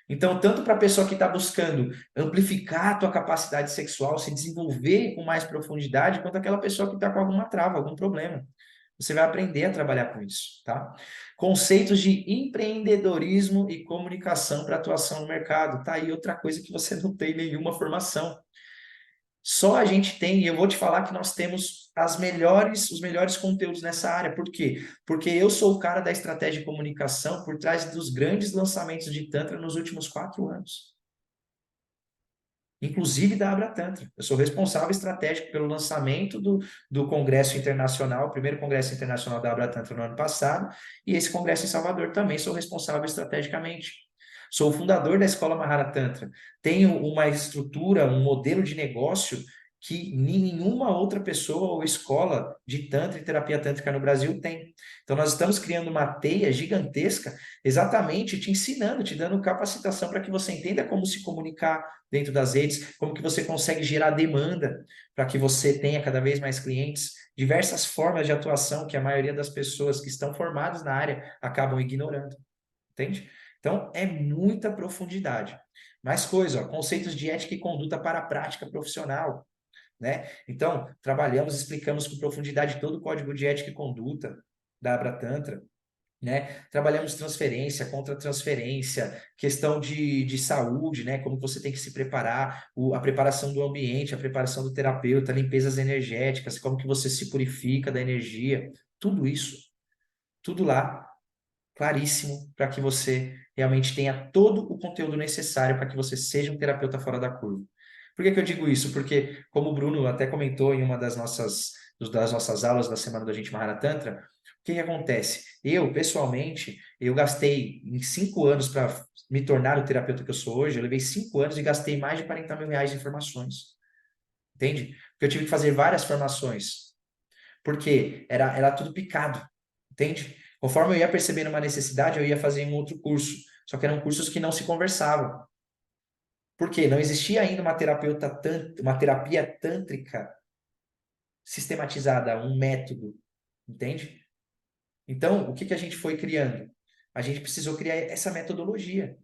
Então, tanto para a pessoa que está buscando amplificar a tua capacidade sexual, se desenvolver com mais profundidade, quanto aquela pessoa que está com alguma trava, algum problema. você vai aprender a trabalhar com isso, tá? Conceitos de empreendedorismo e comunicação para atuação no mercado. Tá aí outra coisa que você não tem nenhuma formação. Só a gente tem, e eu vou te falar que nós temos os melhores conteúdos nessa área. Por quê? Porque eu sou o cara da estratégia de comunicação por trás dos grandes lançamentos de Tantra nos últimos 4 anos. Inclusive da Abra Tantra. Eu sou responsável estratégico pelo lançamento do Congresso Internacional, o primeiro Congresso Internacional da Abra Tantra no ano passado, e esse congresso em Salvador também sou responsável estrategicamente. Sou o fundador da Escola Mahara Tantra. Tenho uma estrutura, um modelo de negócio que nenhuma outra pessoa ou escola de Tantra e terapia tântrica no Brasil tem. Então, nós estamos criando uma teia gigantesca, exatamente te ensinando, te dando capacitação para que você entenda como se comunicar dentro das redes, como que você consegue gerar demanda para que você tenha cada vez mais clientes, diversas formas de atuação que a maioria das pessoas que estão formadas na área acabam ignorando, entende? Então, é muita profundidade. Mais coisa, ó, conceitos de ética e conduta para a prática profissional, né? Então, trabalhamos, explicamos com profundidade todo o código de ética e conduta da Abra Tantra, né? Trabalhamos transferência, contra-transferência, questão de saúde, né? Como você tem que se preparar, a preparação do ambiente, a preparação do terapeuta, limpezas energéticas, como que você se purifica da energia, tudo isso, tudo lá, claríssimo, para que você realmente tenha todo o conteúdo necessário para que você seja um terapeuta fora da curva. Por que que eu digo isso? Porque, como o Bruno até comentou em uma das nossas aulas da Semana do Agente Mahara Tantra, o que que acontece? Eu, pessoalmente, eu gastei em 5 anos para me tornar o terapeuta que eu sou hoje, eu levei 5 anos e gastei mais de 40 mil reais em formações. Entende? Porque eu tive que fazer várias formações. Porque era tudo picado. Entende? Conforme eu ia percebendo uma necessidade, eu ia fazer um outro curso. Só que eram cursos que não se conversavam. Por quê? Não existia ainda uma terapia tântrica sistematizada, um método, entende? Então, o que que a gente foi criando? A gente precisou criar essa metodologia,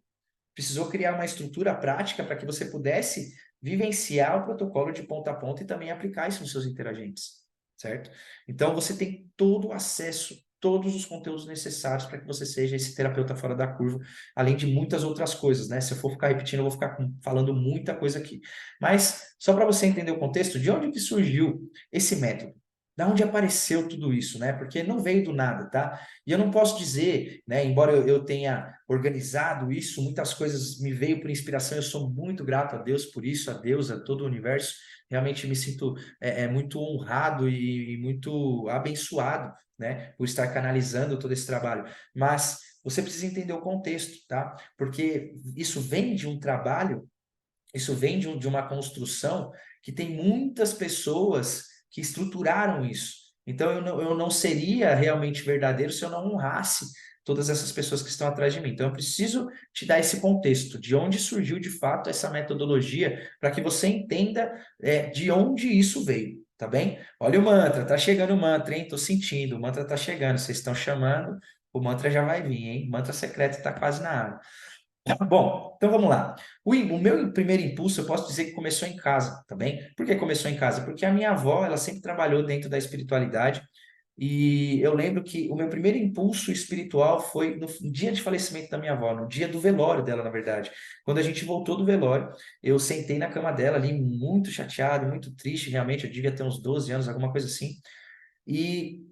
precisou criar uma estrutura prática para que você pudesse vivenciar o protocolo de ponta a ponta e também aplicar isso nos seus interagentes, certo? Então, você tem todo o acesso, todos os conteúdos necessários para que você seja esse terapeuta fora da curva, além de muitas outras coisas, né? Se eu for ficar repetindo, eu vou ficar falando muita coisa aqui. Mas, só para você entender o contexto, de onde que surgiu esse método? Da onde apareceu tudo isso, né? Porque não veio do nada, tá? E eu não posso dizer, né? Embora eu tenha organizado isso, muitas coisas me veio por inspiração. Eu sou muito grato a Deus por isso, a Deus, a todo o universo. Realmente me sinto muito honrado e muito abençoado, né? Por estar canalizando todo esse trabalho. Mas você precisa entender o contexto, tá? Porque isso vem de um trabalho, isso vem de uma construção que tem muitas pessoas que estruturaram isso. Então, eu não seria realmente verdadeiro se eu não honrasse todas essas pessoas que estão atrás de mim. Então, eu preciso te dar esse contexto, de onde surgiu de fato essa metodologia, para que você entenda de onde isso veio, tá bem? Olha o mantra, tá chegando o mantra, hein? Tô sentindo, o mantra tá chegando, vocês estão chamando, o mantra já vai vir, hein? Mantra secreto tá quase na área. Bom, então vamos lá. O meu primeiro impulso, eu posso dizer que começou em casa, tá bem? Por que começou em casa? Porque a minha avó, ela sempre trabalhou dentro da espiritualidade e eu lembro que o meu primeiro impulso espiritual foi no dia de falecimento da minha avó, no dia do velório dela, na verdade. Quando a gente voltou do velório, eu sentei na cama dela ali, muito chateado, muito triste, realmente, eu devia ter uns 12 anos, alguma coisa assim. E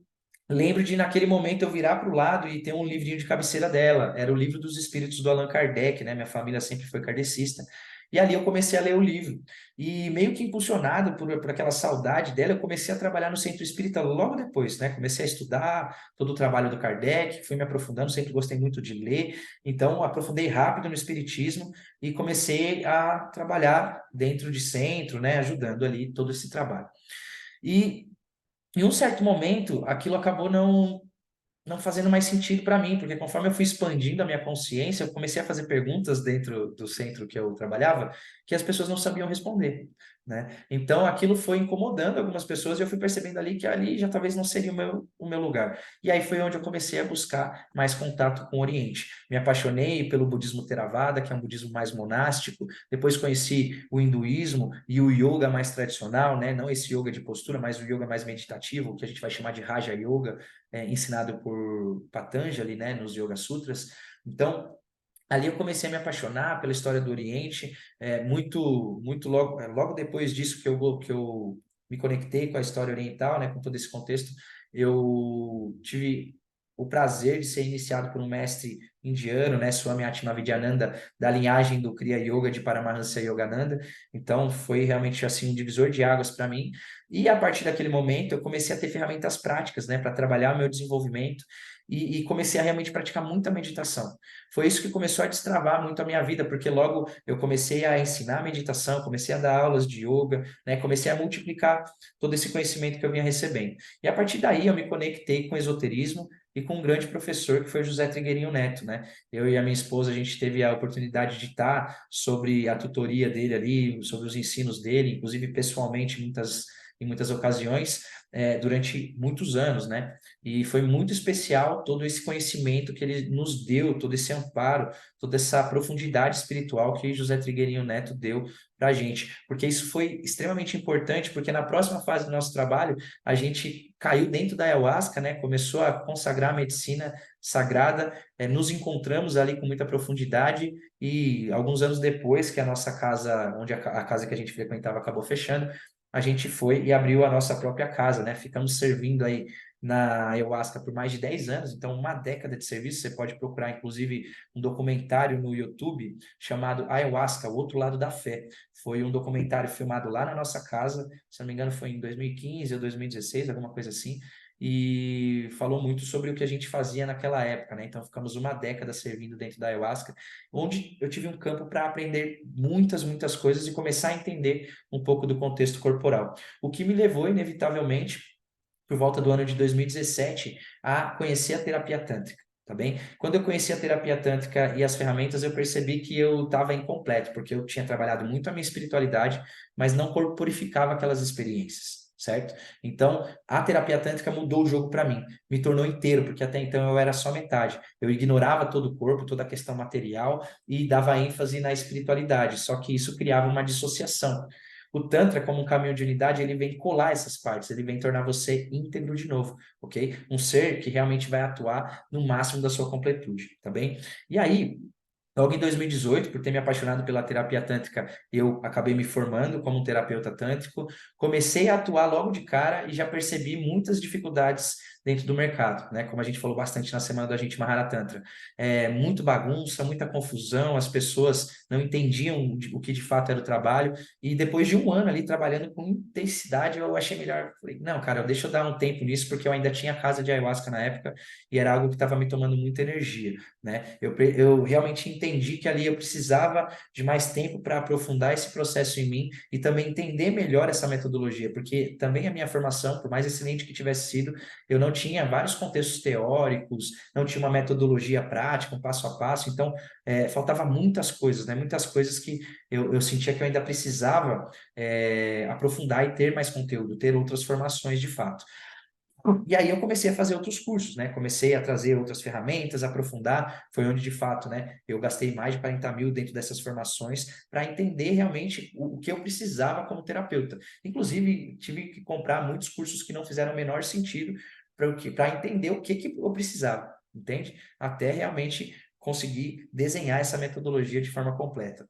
lembro de, naquele momento, eu virar para o lado e ter um livrinho de cabeceira dela. Era o livro dos Espíritos do Allan Kardec, né? Minha família sempre foi kardecista. E ali eu comecei a ler o livro. E meio que impulsionado por aquela saudade dela, eu comecei a trabalhar no centro espírita logo depois, né? Comecei a estudar todo o trabalho do Kardec, fui me aprofundando, sempre gostei muito de ler. Então, aprofundei rápido no espiritismo e comecei a trabalhar dentro de centro, né? Ajudando ali todo esse trabalho. E em um certo momento, aquilo acabou não fazendo mais sentido para mim, porque conforme eu fui expandindo a minha consciência, eu comecei a fazer perguntas dentro do centro que eu trabalhava que as pessoas não sabiam responder. né? Então aquilo foi incomodando algumas pessoas e eu fui percebendo ali que ali já talvez não seria o meu lugar. E aí foi onde eu comecei a buscar mais contato com o Oriente. Me apaixonei pelo budismo Theravada, que é um budismo mais monástico. Depois conheci o hinduísmo e o yoga mais tradicional, né? Não esse yoga de postura, mas o yoga mais meditativo, que a gente vai chamar de Raja Yoga, ensinado por Patanjali, né? Nos Yoga Sutras. Então ali eu comecei a me apaixonar pela história do Oriente, muito logo, logo depois disso que eu me conectei com a história oriental, né, com todo esse contexto, eu tive o prazer de ser iniciado por um mestre indiano, né, Swami Atmavidyananda, da linhagem do Kriya Yoga de Paramahansa Yogananda. Então foi realmente assim um divisor de águas para mim. E a partir daquele momento eu comecei a ter ferramentas práticas, né, para trabalhar o meu desenvolvimento e comecei a realmente praticar muita meditação. Foi isso que começou a destravar muito a minha vida, porque logo eu comecei a ensinar meditação, comecei a dar aulas de yoga, né? Comecei a multiplicar todo esse conhecimento que eu vinha recebendo. E a partir daí eu me conectei com o esoterismo e com um grande professor que foi o José Trigueirinho Neto, né? Eu e a minha esposa, a gente teve a oportunidade de estar sobre a tutoria dele ali, sobre os ensinos dele, inclusive pessoalmente em muitas ocasiões, durante muitos anos, né? E foi muito especial todo esse conhecimento que ele nos deu, todo esse amparo, toda essa profundidade espiritual que José Trigueirinho Neto deu para a gente. Porque isso foi extremamente importante, porque na próxima fase do nosso trabalho, a gente caiu dentro da ayahuasca, né? Começou a consagrar a medicina sagrada, nos encontramos ali com muita profundidade e alguns anos depois que a nossa casa, onde a casa que a gente frequentava acabou fechando, a gente foi e abriu a nossa própria casa, né? Ficamos servindo aí na ayahuasca por mais de 10 anos, então uma década de serviço. Você pode procurar, inclusive, um documentário no YouTube chamado Ayahuasca, o outro lado da fé. Foi um documentário filmado lá na nossa casa, se não me engano foi em 2015 ou 2016, alguma coisa assim, e falou muito sobre o que a gente fazia naquela época, né? Então ficamos uma década servindo dentro da ayahuasca, onde eu tive um campo para aprender muitas coisas e começar a entender um pouco do contexto corporal. O que me levou, inevitavelmente, por volta do ano de 2017, a conhecer a terapia tântrica, tá bem? Quando eu conheci a terapia tântrica e as ferramentas, eu percebi que eu estava incompleto, porque eu tinha trabalhado muito a minha espiritualidade, mas não corporificava aquelas experiências, certo? Então, a terapia tântrica mudou o jogo para mim, me tornou inteiro, porque até então eu era só metade. Eu ignorava todo o corpo, toda a questão material e dava ênfase na espiritualidade, só que isso criava uma dissociação. O Tantra, como um caminho de unidade, ele vem colar essas partes, ele vem tornar você íntegro de novo, ok? Um ser que realmente vai atuar no máximo da sua completude, tá bem? E aí, logo em 2018, por ter me apaixonado pela terapia tântrica, eu acabei me formando como um terapeuta tântrico, comecei a atuar logo de cara e já percebi muitas dificuldades dentro do mercado, né? Como a gente falou bastante na semana do Agente Mahara Tantra. Muito bagunça, muita confusão, as pessoas não entendiam o que de fato era o trabalho, e depois de um ano ali trabalhando com intensidade, eu achei melhor. Falei, não, cara, deixa eu dar um tempo nisso, porque eu ainda tinha casa de ayahuasca na época e era algo que estava me tomando muita energia, né? Eu realmente entendi que ali eu precisava de mais tempo para aprofundar esse processo em mim e também entender melhor essa metodologia, porque também a minha formação, por mais excelente que tivesse sido, eu não tinha vários contextos teóricos, não tinha uma metodologia prática, um passo a passo, então faltava muitas coisas, né? Muitas coisas que eu sentia que eu ainda precisava aprofundar e ter mais conteúdo, ter outras formações de fato. E aí eu comecei a fazer outros cursos, né? Comecei a trazer outras ferramentas, aprofundar. Foi onde, de fato, né, eu gastei mais de 40 mil dentro dessas formações para entender realmente o que eu precisava como terapeuta. Inclusive, tive que comprar muitos cursos que não fizeram o menor sentido para entender o que eu precisava, entende? Até realmente conseguir desenhar essa metodologia de forma completa.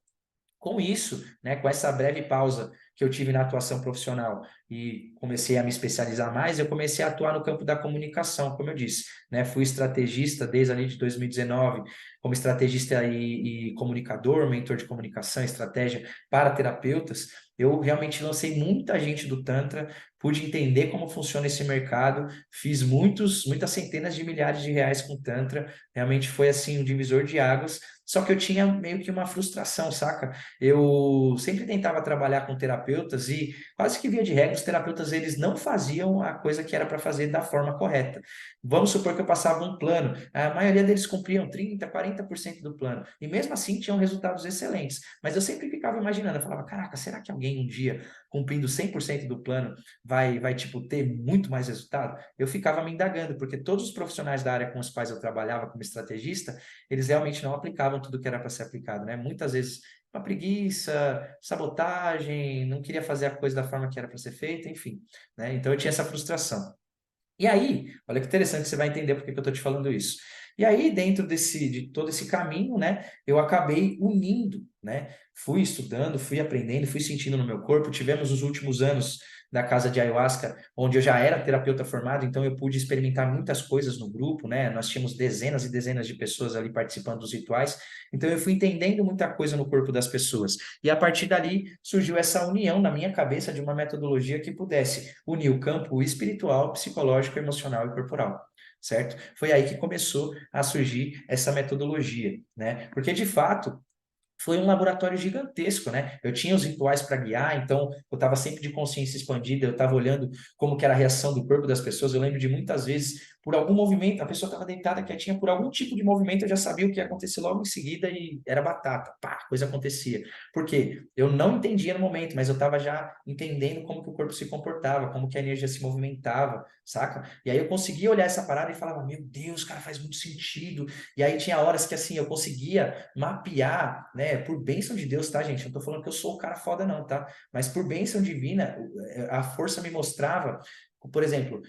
Com isso, né, com essa breve pausa que eu tive na atuação profissional e comecei a me especializar mais, eu comecei a atuar no campo da comunicação, como eu disse, né? Fui estrategista desde ali de 2019, como estrategista e comunicador, mentor de comunicação, estratégia para terapeutas. Eu realmente lancei muita gente do Tantra, pude entender como funciona esse mercado, fiz muitas centenas de milhares de reais com Tantra, realmente foi assim um divisor de águas Só que eu tinha meio que uma frustração, saca? Eu sempre tentava trabalhar com terapeutas e quase que via de regra, os terapeutas eles não faziam a coisa que era para fazer da forma correta. Vamos supor que eu passava um plano, a maioria deles cumpriam 30, 40% do plano, e mesmo assim tinham resultados excelentes. Mas eu sempre ficava imaginando, eu falava, caraca, será que alguém um dia, cumprindo 100% do plano, vai tipo, ter muito mais resultado? Eu ficava me indagando, porque todos os profissionais da área com os quais eu trabalhava como estrategista, eles realmente não aplicavam tudo que era para ser aplicado, né? Muitas vezes uma preguiça, sabotagem, não queria fazer a coisa da forma que era para ser feita, enfim, né? Então eu tinha essa frustração. E aí, olha que interessante, você vai entender por que que eu estou te falando isso. E aí, dentro de todo esse caminho, né, eu acabei unindo, né? Fui estudando, fui aprendendo, fui sentindo no meu corpo. Tivemos os últimos anos da casa de ayahuasca, onde eu já era terapeuta formado, então eu pude experimentar muitas coisas no grupo, né? Nós tínhamos dezenas e dezenas de pessoas ali participando dos rituais, então eu fui entendendo muita coisa no corpo das pessoas. E a partir dali surgiu essa união na minha cabeça de uma metodologia que pudesse unir o campo espiritual, psicológico, emocional e corporal. Certo? Foi aí que começou a surgir essa metodologia, né? Porque de fato foi um laboratório gigantesco, né? Eu tinha os rituais para guiar, então eu estava sempre de consciência expandida, eu estava olhando como que era a reação do corpo das pessoas. Eu lembro de muitas vezes, por algum movimento, a pessoa estava deitada quietinha, por algum tipo de movimento eu já sabia o que ia acontecer logo em seguida e era batata, pá, coisa acontecia. Por quê? Eu não entendia no momento, mas eu estava já entendendo como que o corpo se comportava, como que a energia se movimentava, saca? E aí eu conseguia olhar essa parada e falava, meu Deus, cara, faz muito sentido. E aí tinha horas que assim eu conseguia mapear, né, por bênção de Deus, tá, gente? Eu não tô falando que eu sou o cara foda não, tá? Mas por bênção divina, a força me mostrava, por exemplo,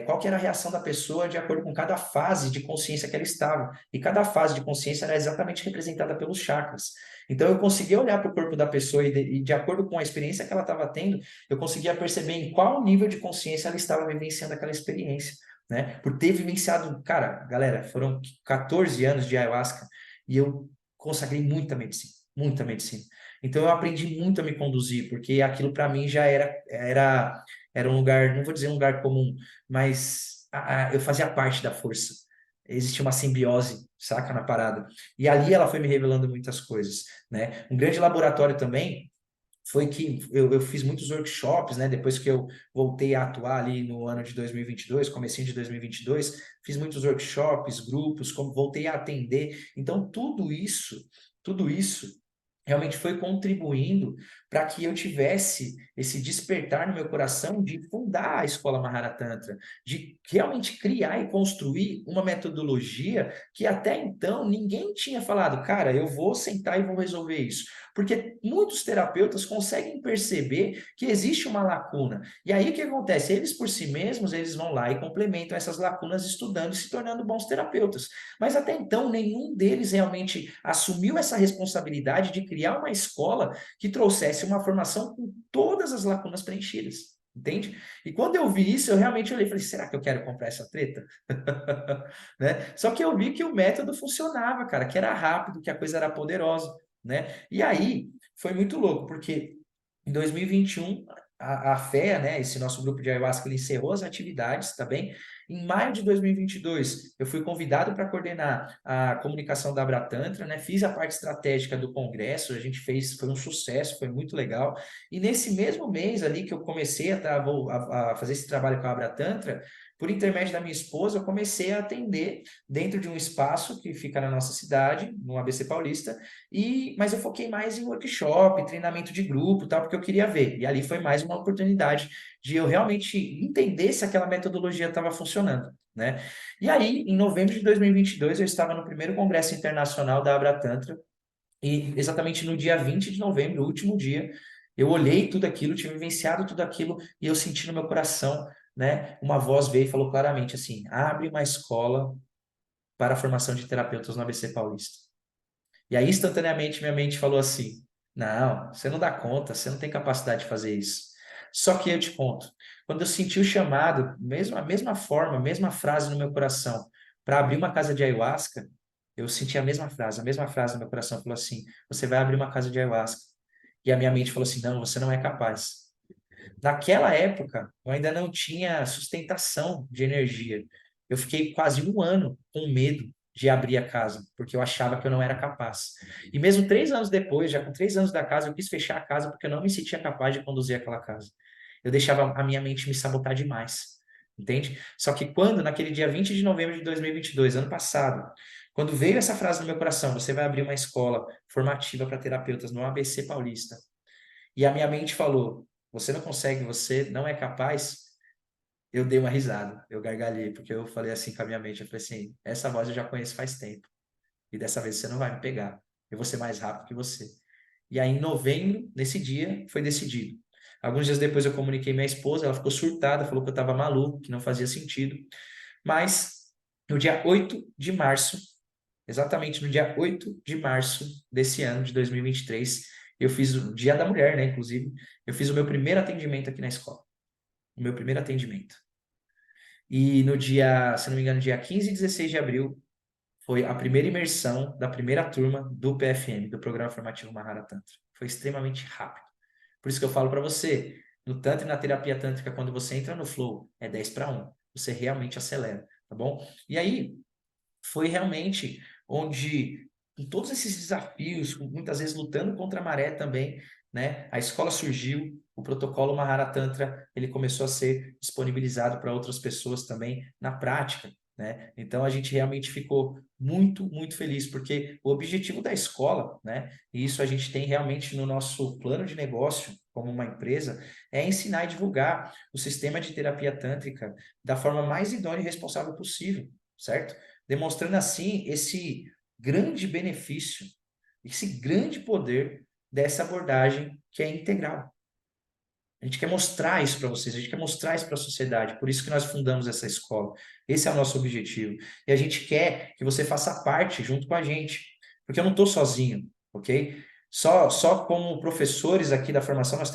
qual que era a reação da pessoa de acordo com cada fase de consciência que ela estava. E cada fase de consciência era exatamente representada pelos chakras. Então eu conseguia olhar para o corpo da pessoa e de acordo com a experiência que ela estava tendo, eu conseguia perceber em qual nível de consciência ela estava vivenciando aquela experiência, né? Por ter vivenciado, cara, galera, foram 14 anos de ayahuasca e eu consagrei muita medicina, muita medicina. Então eu aprendi muito a me conduzir, porque aquilo para mim já era um lugar, não vou dizer um lugar comum, mas eu fazia parte da força. Existia uma simbiose, saca, na parada. E ali ela foi me revelando muitas coisas, né? Um grande laboratório também foi que eu fiz muitos workshops, né? Depois que eu voltei a atuar ali no ano de 2022, comecinho de 2022, fiz muitos workshops, grupos, como voltei a atender. Então, tudo isso realmente foi contribuindo para que eu tivesse esse despertar no meu coração de fundar a Escola Mahara Tantra, de realmente criar e construir uma metodologia que até então ninguém tinha falado, cara, eu vou sentar e vou resolver isso. Porque muitos terapeutas conseguem perceber que existe uma lacuna. E aí o que acontece? Eles por si mesmos, eles vão lá e complementam essas lacunas estudando e se tornando bons terapeutas. Mas até então, nenhum deles realmente assumiu essa responsabilidade de criar uma escola que trouxesse uma formação com todas as lacunas preenchidas. Entende? E quando eu vi isso, eu realmente olhei e falei: será que eu quero comprar essa treta? Né? Só que eu vi que o método funcionava, cara, que era rápido, que a coisa era poderosa, né? E aí foi muito louco, porque em 2021 a FEA, né, esse nosso grupo de ayahuasca, ele encerrou as atividades, tá bem? Em maio de 2022, eu fui convidado para coordenar a comunicação da Abratantra, né? Fiz a parte estratégica do congresso, a gente fez, foi um sucesso, foi muito legal. E nesse mesmo mês ali que eu comecei a fazer esse trabalho com a Abratantra, por intermédio da minha esposa, eu comecei a atender dentro de um espaço que fica na nossa cidade, no ABC Paulista, mas eu foquei mais em workshop, treinamento de grupo, tal, porque eu queria ver. E ali foi mais uma oportunidade de eu realmente entender se aquela metodologia estava funcionando, né? E aí, em novembro de 2022, eu estava no primeiro congresso internacional da Abratantra, e exatamente no dia 20 de novembro, o último dia, eu olhei tudo aquilo, tive vivenciado tudo aquilo, e eu senti no meu coração, né? Uma voz veio e falou claramente assim: abre uma escola para a formação de terapeutas no ABC Paulista. E aí, instantaneamente, minha mente falou assim: não, você não dá conta, você não tem capacidade de fazer isso. Só que eu te conto, quando eu senti o chamado, mesmo a mesma forma, a mesma frase no meu coração, para abrir uma casa de ayahuasca, eu senti a mesma frase no meu coração, falou assim: você vai abrir uma casa de ayahuasca. E a minha mente falou assim: não, você não é capaz. Naquela época, eu ainda não tinha sustentação de energia. Eu fiquei quase um ano com medo, de abrir a casa, porque eu achava que eu não era capaz. E mesmo 3 anos depois, já com 3 anos da casa, eu quis fechar a casa porque eu não me sentia capaz de conduzir aquela casa. Eu deixava a minha mente me sabotar demais, entende? Só que quando, naquele dia 20 de novembro de 2022, ano passado, quando veio essa frase no meu coração, você vai abrir uma escola formativa para terapeutas no ABC Paulista, e a minha mente falou, você não consegue, você não é capaz, eu dei uma risada, eu gargalhei, porque eu falei assim com a minha mente, eu falei assim, essa voz eu já conheço faz tempo, e dessa vez você não vai me pegar, eu vou ser mais rápido que você. E aí, em novembro, nesse dia, foi decidido. Alguns dias depois eu comuniquei minha esposa, ela ficou surtada, falou que eu estava maluco, que não fazia sentido, mas no dia 8 de março, exatamente no dia 8 de março desse ano, de 2023, eu fiz o Dia da Mulher, né, inclusive, eu fiz o meu primeiro atendimento aqui na escola, o meu primeiro atendimento. E no dia, se não me engano, dia 15 e 16 de abril, foi a primeira imersão da primeira turma do PFM, do Programa Formativo Mahara Tantra. Foi extremamente rápido. Por isso que eu falo para você, no Tantra e na terapia tântrica, quando você entra no flow, é 10 para 1. Você realmente acelera, tá bom? E aí, foi realmente onde, com todos esses desafios, muitas vezes lutando contra a maré também, né? A escola surgiu, o protocolo Mahara Tantra, ele começou a ser disponibilizado para outras pessoas também na prática, né? Então a gente realmente ficou muito, muito feliz, porque o objetivo da escola, né? E isso a gente tem realmente no nosso plano de negócio, como uma empresa, é ensinar e divulgar o sistema de terapia tântrica da forma mais idônea e responsável possível, certo? Demonstrando assim esse grande benefício, esse grande poder dessa abordagem que é integral. A gente quer mostrar isso para vocês, a gente quer mostrar isso para a sociedade, por isso que nós fundamos essa escola. Esse é o nosso objetivo. E a gente quer que você faça parte junto com a gente, porque eu não estou sozinho, ok? Só como professores aqui da formação, nós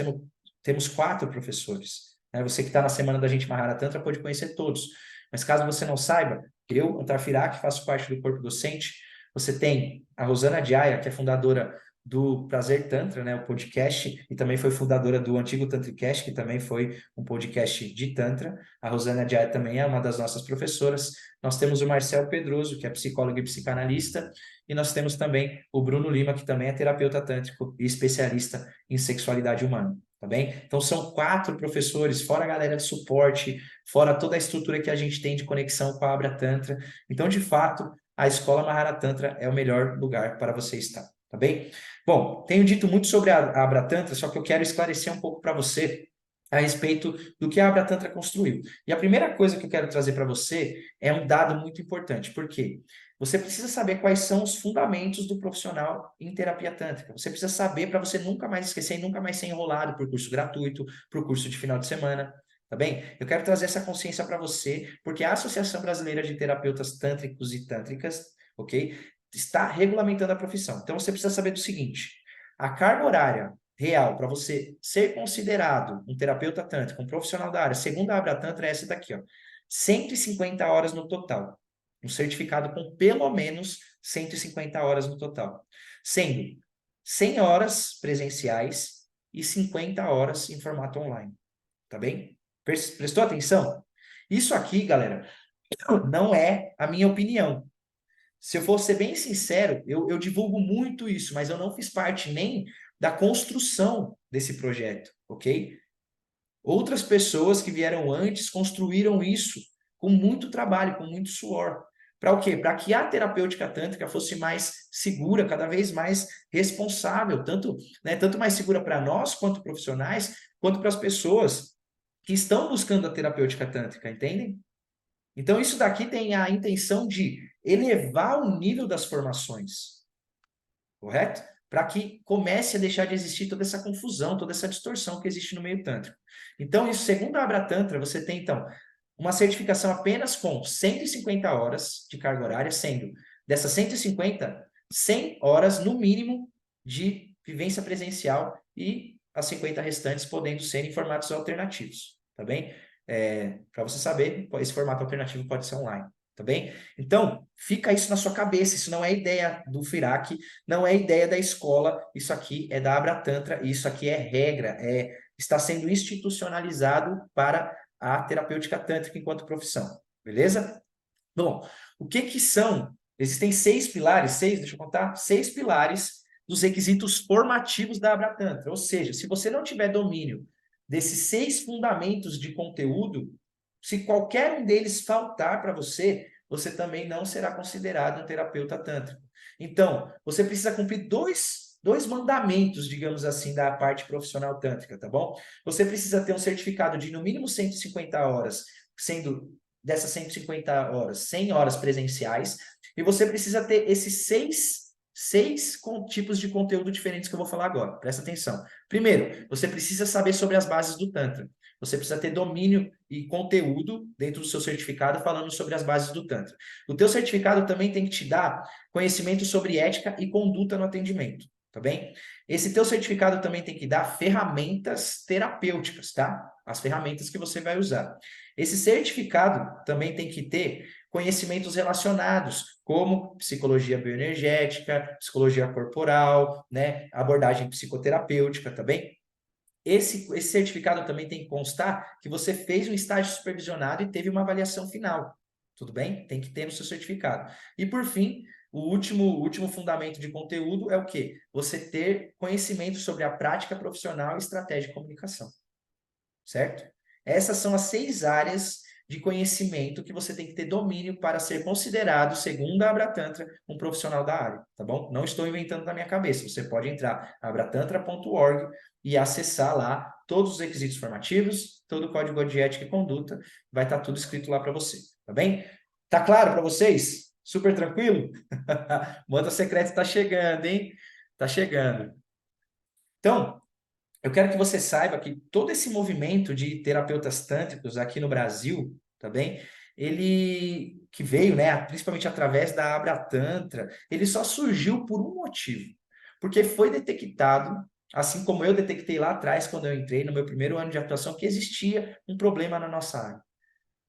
temos 4 professores. Né? Você que está na semana da gente Mahara Tantra pode conhecer todos. Mas caso você não saiba, eu, Antar Firak, faço parte do corpo docente. Você tem a Rosana Jaya, que é fundadora do Prazer Tantra, né, o podcast, e também foi fundadora do antigo Tantricast, que também foi um podcast de Tantra. A Rosana Jaya também é uma das nossas professoras. Nós temos o Marcel Pedroso, que é psicólogo e psicanalista, e nós temos também o Bruno Lima, que também é terapeuta tântrico e especialista em sexualidade humana. Tá bem? Então, são 4 professores, fora a galera de suporte, fora toda a estrutura que a gente tem de conexão com a Abra Tantra. Então, de fato, a Escola Mahara Tantra é o melhor lugar para você estar. Tá bem? Bom, tenho dito muito sobre a Abra Tantra, só que eu quero esclarecer um pouco para você a respeito do que a Abra Tantra construiu. E a primeira coisa que eu quero trazer para você é um dado muito importante. Por quê? Você precisa saber quais são os fundamentos do profissional em terapia tântrica. Você precisa saber para você nunca mais esquecer e nunca mais ser enrolado por curso gratuito, por curso de final de semana. Tá bem? Eu quero trazer essa consciência para você, porque a Associação Brasileira de Terapeutas Tântricos e Tântricas, ok? Está regulamentando a profissão. Então você precisa saber do seguinte: a carga horária real para você ser considerado um terapeuta tântrico, um profissional da área, segundo a Abra Tantra, é essa daqui, ó. 150 horas no total. Um certificado com pelo menos 150 horas no total. Sendo 100 horas presenciais e 50 horas em formato online. Tá bem? Prestou atenção? Isso aqui, galera, não é a minha opinião. Se eu for ser bem sincero, eu divulgo muito isso, mas eu não fiz parte nem da construção desse projeto, ok? Outras pessoas que vieram antes construíram isso com muito trabalho, com muito suor. Para o quê? Para que a terapêutica tântrica fosse mais segura, cada vez mais responsável, tanto mais segura para nós, quanto profissionais, quanto para as pessoas que estão buscando a terapêutica tântrica, entendem? Então, isso daqui tem a intenção de elevar o nível das formações, correto? Para que comece a deixar de existir toda essa confusão, toda essa distorção que existe no meio tântrico. Então, isso, segundo a Abra Tantra, você tem, então, uma certificação apenas com 150 horas de carga horária, sendo dessas 150, 100 horas no mínimo de vivência presencial e as 50 restantes podendo ser em formatos alternativos, tá bem? Para você saber, esse formato alternativo pode ser online, tá bem? Então, fica isso na sua cabeça, isso não é ideia do Firak, não é ideia da escola, isso aqui é da Abra Tantra, isso aqui é regra, está sendo institucionalizado para a terapêutica tântrica enquanto profissão, beleza? Bom, o que que são Existem 6 pilares, deixa eu contar, 6 pilares dos requisitos formativos da Abratantra. Ou seja, se você não tiver domínio desses 6 fundamentos de conteúdo, se qualquer um deles faltar para você, você também não será considerado um terapeuta tântrico. Então, você precisa cumprir dois mandamentos, digamos assim, da parte profissional tântrica, tá bom? Você precisa ter um certificado de no mínimo 150 horas, sendo dessas 150 horas, 100 horas presenciais, e você precisa ter esses seis tipos de conteúdo diferentes que eu vou falar agora. Presta atenção. Primeiro, você precisa saber sobre as bases do Tantra. Você precisa ter domínio e conteúdo dentro do seu certificado falando sobre as bases do Tantra. O teu certificado também tem que te dar conhecimento sobre ética e conduta no atendimento, tá bem? Esse teu certificado também tem que dar ferramentas terapêuticas, tá? As ferramentas que você vai usar. Esse certificado também tem que ter conhecimentos relacionados, como psicologia bioenergética, psicologia corporal, né, abordagem psicoterapêutica, tá bem? Esse certificado também tem que constar que você fez um estágio supervisionado e teve uma avaliação final. Tudo bem? Tem que ter no seu certificado. E por fim, o último fundamento de conteúdo é o quê? Você ter conhecimento sobre a prática profissional e estratégia de comunicação. Certo? Essas são as 6 áreas de conhecimento que você tem que ter domínio para ser considerado, segundo a Abratantra, um profissional da área, tá bom? Não estou inventando da minha cabeça. Você pode entrar na abratantra.org e acessar lá todos os requisitos formativos, todo o código de ética e conduta, vai estar tudo escrito lá para você, tá bem? Tá claro para vocês? Super tranquilo? Mantra secreto está chegando, hein? Tá chegando. Então, eu quero que você saiba que todo esse movimento de terapeutas tântricos aqui no Brasil, tá bem? Ele que veio, né, principalmente através da Abra Tantra, ele só surgiu por um motivo. Porque foi detectado, assim como eu detectei lá atrás quando eu entrei no meu primeiro ano de atuação, que existia um problema na nossa área.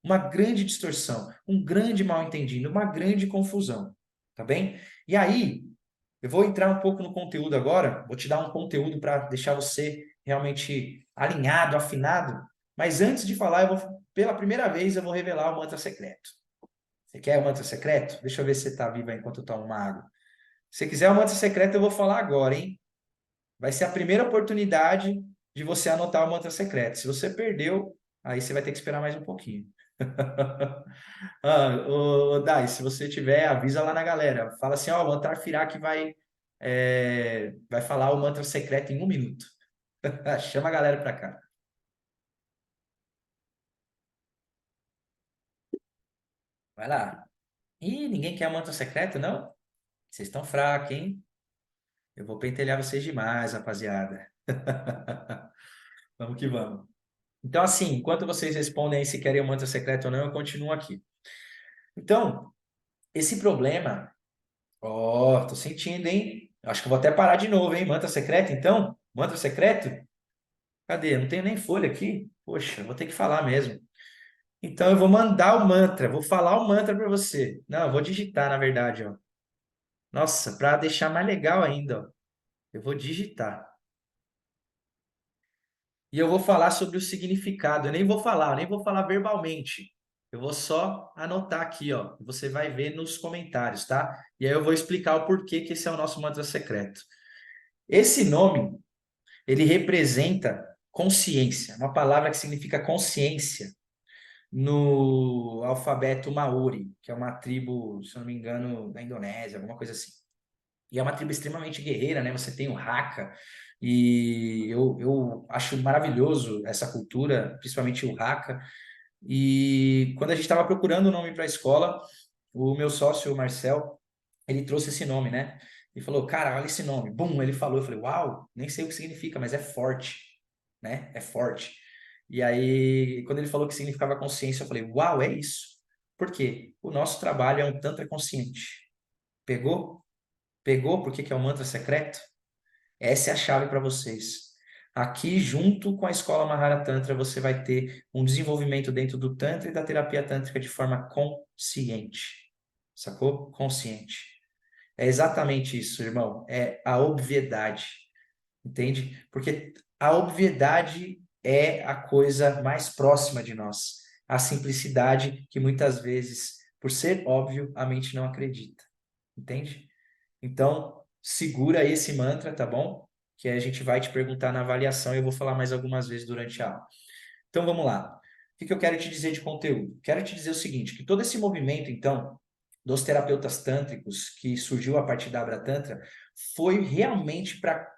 Uma grande distorção, um grande mal-entendido, uma grande confusão, tá bem? E aí, eu vou entrar um pouco no conteúdo agora, vou te dar um conteúdo para deixar você realmente alinhado, afinado. Mas antes de falar, pela primeira vez, eu vou revelar o mantra secreto. Você quer o mantra secreto? Deixa eu ver se você está vivo aí enquanto eu tomo uma água. Se você quiser o mantra secreto, eu vou falar agora, hein? Vai ser a primeira oportunidade de você anotar o mantra secreto. Se você perdeu, aí você vai ter que esperar mais um pouquinho. Dai, se você tiver, avisa lá na galera. Fala assim, ó, o Antar Firak vai falar o mantra secreto em 1 minuto. Chama a galera pra cá. Vai lá. Ih, ninguém quer o mantra secreto, não? Vocês estão fracos, hein? Eu vou pentelhar vocês demais, rapaziada. Vamos que vamos. Então, assim, enquanto vocês respondem aí se querem o mantra secreto ou não, eu continuo aqui. Então, esse problema, ó, tô sentindo, hein? Acho que eu vou até parar de novo, hein? Mantra secreto, então? Mantra secreto? Cadê? Não tenho nem folha aqui. Poxa, vou ter que falar mesmo. Então eu vou mandar o mantra, vou falar o mantra para você. Não, eu vou digitar, na verdade, ó. Nossa, para deixar mais legal ainda, ó. Eu vou digitar. E eu vou falar sobre o significado. Eu nem vou falar verbalmente. Eu vou só anotar aqui, ó. Você vai ver nos comentários, tá? E aí eu vou explicar o porquê que esse é o nosso mantra secreto. Esse nome, ele representa consciência, uma palavra que significa consciência no alfabeto Maori, que é uma tribo, se eu não me engano, da Indonésia, alguma coisa assim. E é uma tribo extremamente guerreira, né? Você tem o Haka, e eu acho maravilhoso essa cultura, principalmente o Haka. E quando a gente estava procurando o nome para a escola, o meu sócio, o Marcel, ele trouxe esse nome, né? E falou, cara, olha esse nome. Bum, ele falou, eu falei, uau, nem sei o que significa, mas é forte, né? É forte. E aí, quando ele falou que significava consciência, eu falei, uau, é isso. Por quê? O nosso trabalho é um tantra consciente. Pegou? Pegou por que que é um mantra secreto? Essa é a chave para vocês. Aqui, junto com a Escola Mahara Tantra, você vai ter um desenvolvimento dentro do Tantra e da terapia tântrica de forma consciente. Sacou? Consciente. É exatamente isso, irmão. É a obviedade. Entende? Porque a obviedade é a coisa mais próxima de nós. A simplicidade que muitas vezes, por ser óbvio, a mente não acredita. entende? Então, segura esse mantra, tá bom? Que a gente vai te perguntar na avaliação e eu vou falar mais algumas vezes durante a aula. Então, vamos lá. O que eu quero te dizer de conteúdo? Quero te dizer o seguinte, que todo esse movimento, então, dos terapeutas tântricos, que surgiu a partir da Abra Tantra, foi realmente para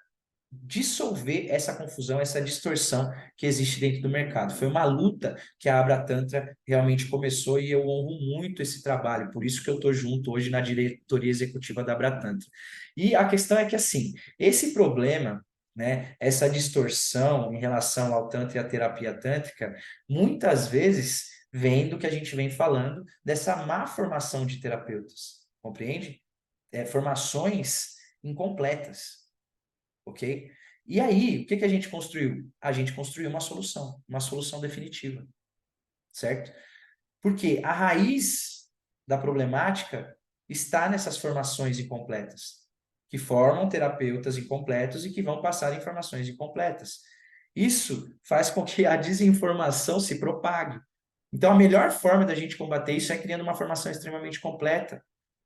dissolver essa confusão, essa distorção que existe dentro do mercado. Foi uma luta que a Abra Tantra realmente começou e eu honro muito esse trabalho, por isso que eu estou junto hoje na diretoria executiva da Abra Tantra. E a questão é que, assim, esse problema, né, essa distorção em relação ao Tantra e à terapia tântrica, muitas vezes vem do que a gente vem falando dessa má formação de terapeutas, compreende? Formações incompletas, ok? E aí, o que que a gente construiu? A gente construiu uma solução definitiva, certo? Porque a raiz da problemática está nessas formações incompletas, que formam terapeutas incompletos e que vão passar informações incompletas. Isso faz com que a desinformação se propague. Então, a melhor forma da gente combater isso é criando uma formação extremamente completa,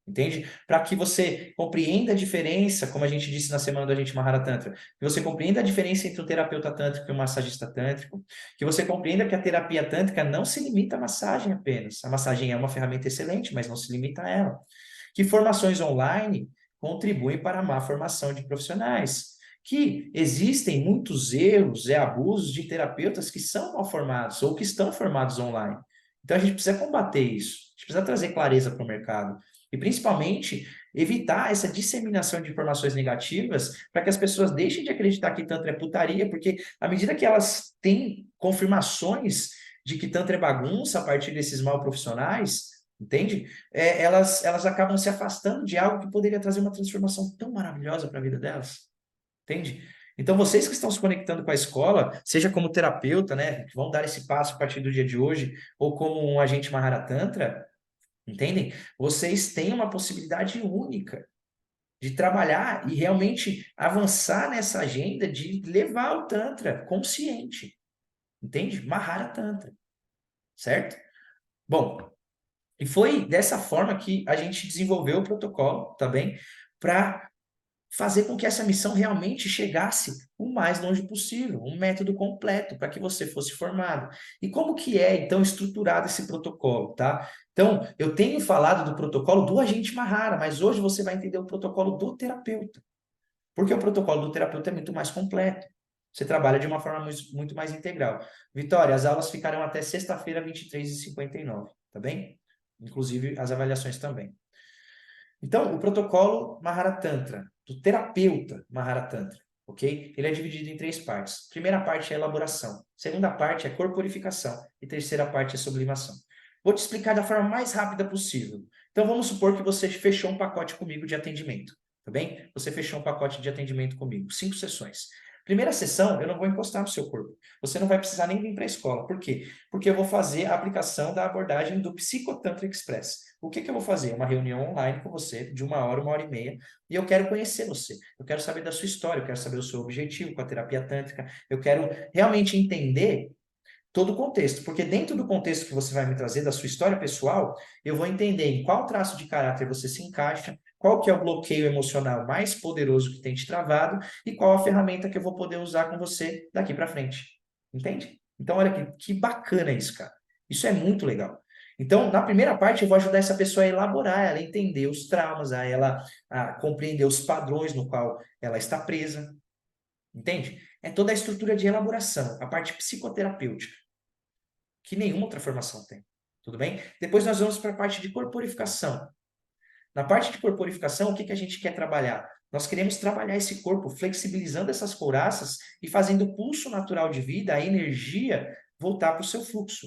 entende? Para que você compreenda a diferença, como a gente disse na semana do Agente Mahara Tantra, que você compreenda a diferença entre um terapeuta tântrico e um massagista tântrico, que você compreenda que a terapia tântrica não se limita à massagem apenas. A massagem é uma ferramenta excelente, mas não se limita a ela. Que formações online contribuem para a má formação de profissionais. Que existem muitos erros e abusos de terapeutas que são mal formados ou que estão formados online. Então a gente precisa combater isso, a gente precisa trazer clareza para o mercado. E principalmente evitar essa disseminação de informações negativas para que as pessoas deixem de acreditar que Tantra é putaria, porque à medida que elas têm confirmações de que Tantra é bagunça a partir desses mal profissionais, entende? Elas acabam se afastando de algo que poderia trazer uma transformação tão maravilhosa para a vida delas, entende? Então, vocês que estão se conectando com a escola, seja como terapeuta, né, que vão dar esse passo a partir do dia de hoje, ou como um agente Mahara Tantra, entendem? Vocês têm uma possibilidade única de trabalhar e realmente avançar nessa agenda de levar o Tantra consciente, entende? Mahara Tantra, certo? Bom, e foi dessa forma que a gente desenvolveu o protocolo, tá bem? Para fazer com que essa missão realmente chegasse o mais longe possível, um método completo para que você fosse formado. E como que é, então, estruturado esse protocolo, tá? Então, eu tenho falado do protocolo do agente Mahara, mas hoje você vai entender o protocolo do terapeuta, porque o protocolo do terapeuta é muito mais completo. Você trabalha de uma forma muito mais integral. Vitória, as aulas ficarão até sexta-feira, 23h59, tá bem? Inclusive as avaliações também. Então, o protocolo Maharatantra, do terapeuta Maharatantra, ok? Ele é dividido em três partes. Primeira parte é elaboração, segunda parte é corporificação e terceira parte é sublimação. Vou te explicar da forma mais rápida possível. Então, vamos supor que você fechou um pacote comigo de atendimento, tá bem? Você fechou um pacote de atendimento comigo, 5 sessões. Primeira sessão, eu não vou encostar no seu corpo. Você não vai precisar nem vir para a escola. Por quê? Porque eu vou fazer a aplicação da abordagem do Psicotantra Express. O que que eu vou fazer? Uma reunião online com você de 1 hora e meia, e eu quero conhecer você. Eu quero saber da sua história, eu quero saber o seu objetivo com a terapia tântrica, eu quero realmente entender todo o contexto, porque dentro do contexto que você vai me trazer da sua história pessoal, eu vou entender em qual traço de caráter você se encaixa, qual que é o bloqueio emocional mais poderoso que tem te travado e qual a ferramenta que eu vou poder usar com você daqui para frente. Entende? Então, olha que bacana isso, cara. Isso é muito legal. Então, na primeira parte, eu vou ajudar essa pessoa a elaborar, ela a entender os traumas, a compreender os padrões no qual ela está presa. Entende? É toda a estrutura de elaboração, a parte psicoterapêutica que nenhuma outra formação tem. Tudo bem? Depois nós vamos para a parte de corporificação. Na parte de corporificação, o que que a gente quer trabalhar? Nós queremos trabalhar esse corpo, flexibilizando essas couraças e fazendo o pulso natural de vida, a energia, voltar para o seu fluxo.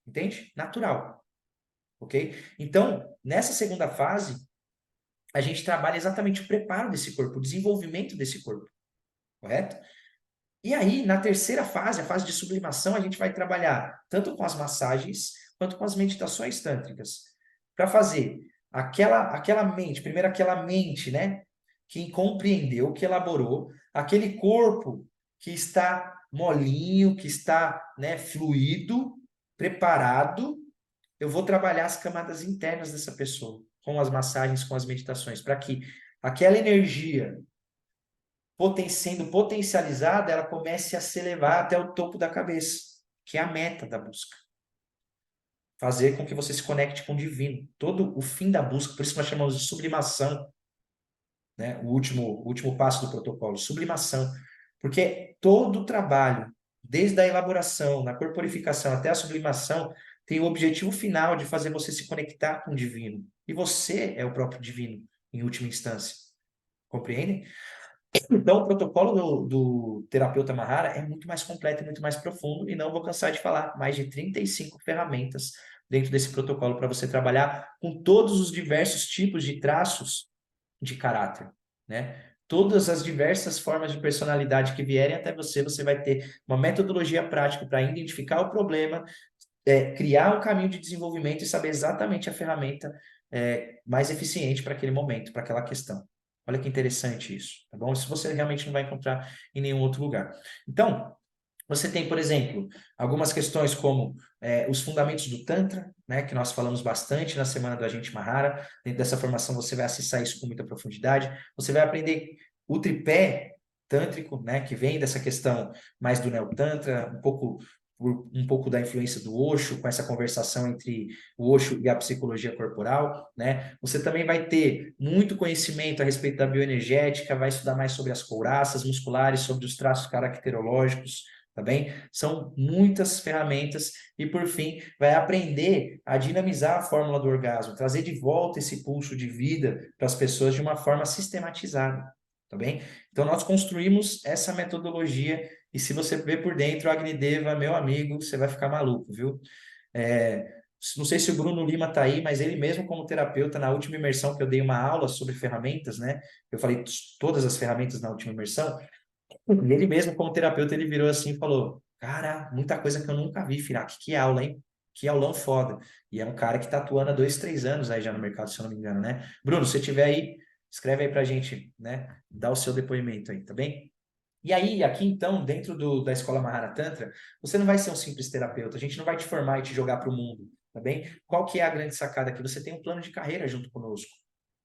Entende? Natural. Ok? Então, nessa segunda fase, a gente trabalha exatamente o preparo desse corpo, o desenvolvimento desse corpo. Correto? E aí, na terceira fase, a fase de sublimação, a gente vai trabalhar tanto com as massagens quanto com as meditações tântricas, para fazer aquela mente, primeiro aquela mente, né, que compreendeu, que elaborou, aquele corpo que está molinho, que está, né, fluido, preparado, eu vou trabalhar as camadas internas dessa pessoa. com as massagens, com as meditações, para que aquela energia sendo potencializada, ela comece a se elevar até o topo da cabeça, que é a meta da busca. Fazer com que você se conecte com o divino. Todo o fim da busca, por isso que nós chamamos de sublimação, né? O último passo do protocolo, sublimação. Porque todo o trabalho, desde a elaboração, na corporificação até a sublimação, tem o objetivo final de fazer você se conectar com o divino. E você é o próprio divino, em última instância. Compreendem? Então, o protocolo do terapeuta Mahara é muito mais completo e muito mais profundo, e não vou cansar de falar, mais de 35 ferramentas dentro desse protocolo para você trabalhar com todos os diversos tipos de traços de caráter, né? Todas as diversas formas de personalidade que vierem até você, você vai ter uma metodologia prática para identificar o problema, criar um caminho de desenvolvimento e saber exatamente a ferramenta mais eficiente para aquele momento, para aquela questão. Olha que interessante isso, tá bom? Isso você realmente não vai encontrar em nenhum outro lugar. Então, você tem, por exemplo, algumas questões como os fundamentos do Tantra, né, que nós falamos bastante na semana do Agente Mahara. Dentro dessa formação você vai acessar isso com muita profundidade. Você vai aprender o tripé tântrico, né, que vem dessa questão mais do Neo Tantra, um pouco da influência do Osho, com essa conversação entre o Osho e a psicologia corporal, né? Você também vai ter muito conhecimento a respeito da bioenergética, vai estudar mais sobre as couraças musculares, sobre os traços caracterológicos, tá bem? São muitas ferramentas e, por fim, vai aprender a dinamizar a fórmula do orgasmo, trazer de volta esse pulso de vida para as pessoas de uma forma sistematizada, tá bem? Então, nós construímos essa metodologia e se você ver por dentro, o Agnideva, meu amigo, você vai ficar maluco, viu? Não sei se o Bruno Lima está aí, mas ele mesmo como terapeuta, na última imersão que eu dei uma aula sobre ferramentas, né? Eu falei todas as ferramentas na última imersão, e ele mesmo, como terapeuta, ele virou assim e falou: Cara, muita coisa que eu nunca vi, Firac. Que aula, hein? Que aulão foda. E é um cara que tá atuando há 2, 3 anos aí já no mercado, se eu não me engano, né? Bruno, se você tiver aí, escreve aí pra gente, né? Dá o seu depoimento aí, tá bem? E aí, aqui então, dentro da Escola Mahara Tantra, você não vai ser um simples terapeuta, a gente não vai te formar e te jogar para o mundo, tá bem? Qual que é a grande sacada aqui? Você tem um plano de carreira junto conosco,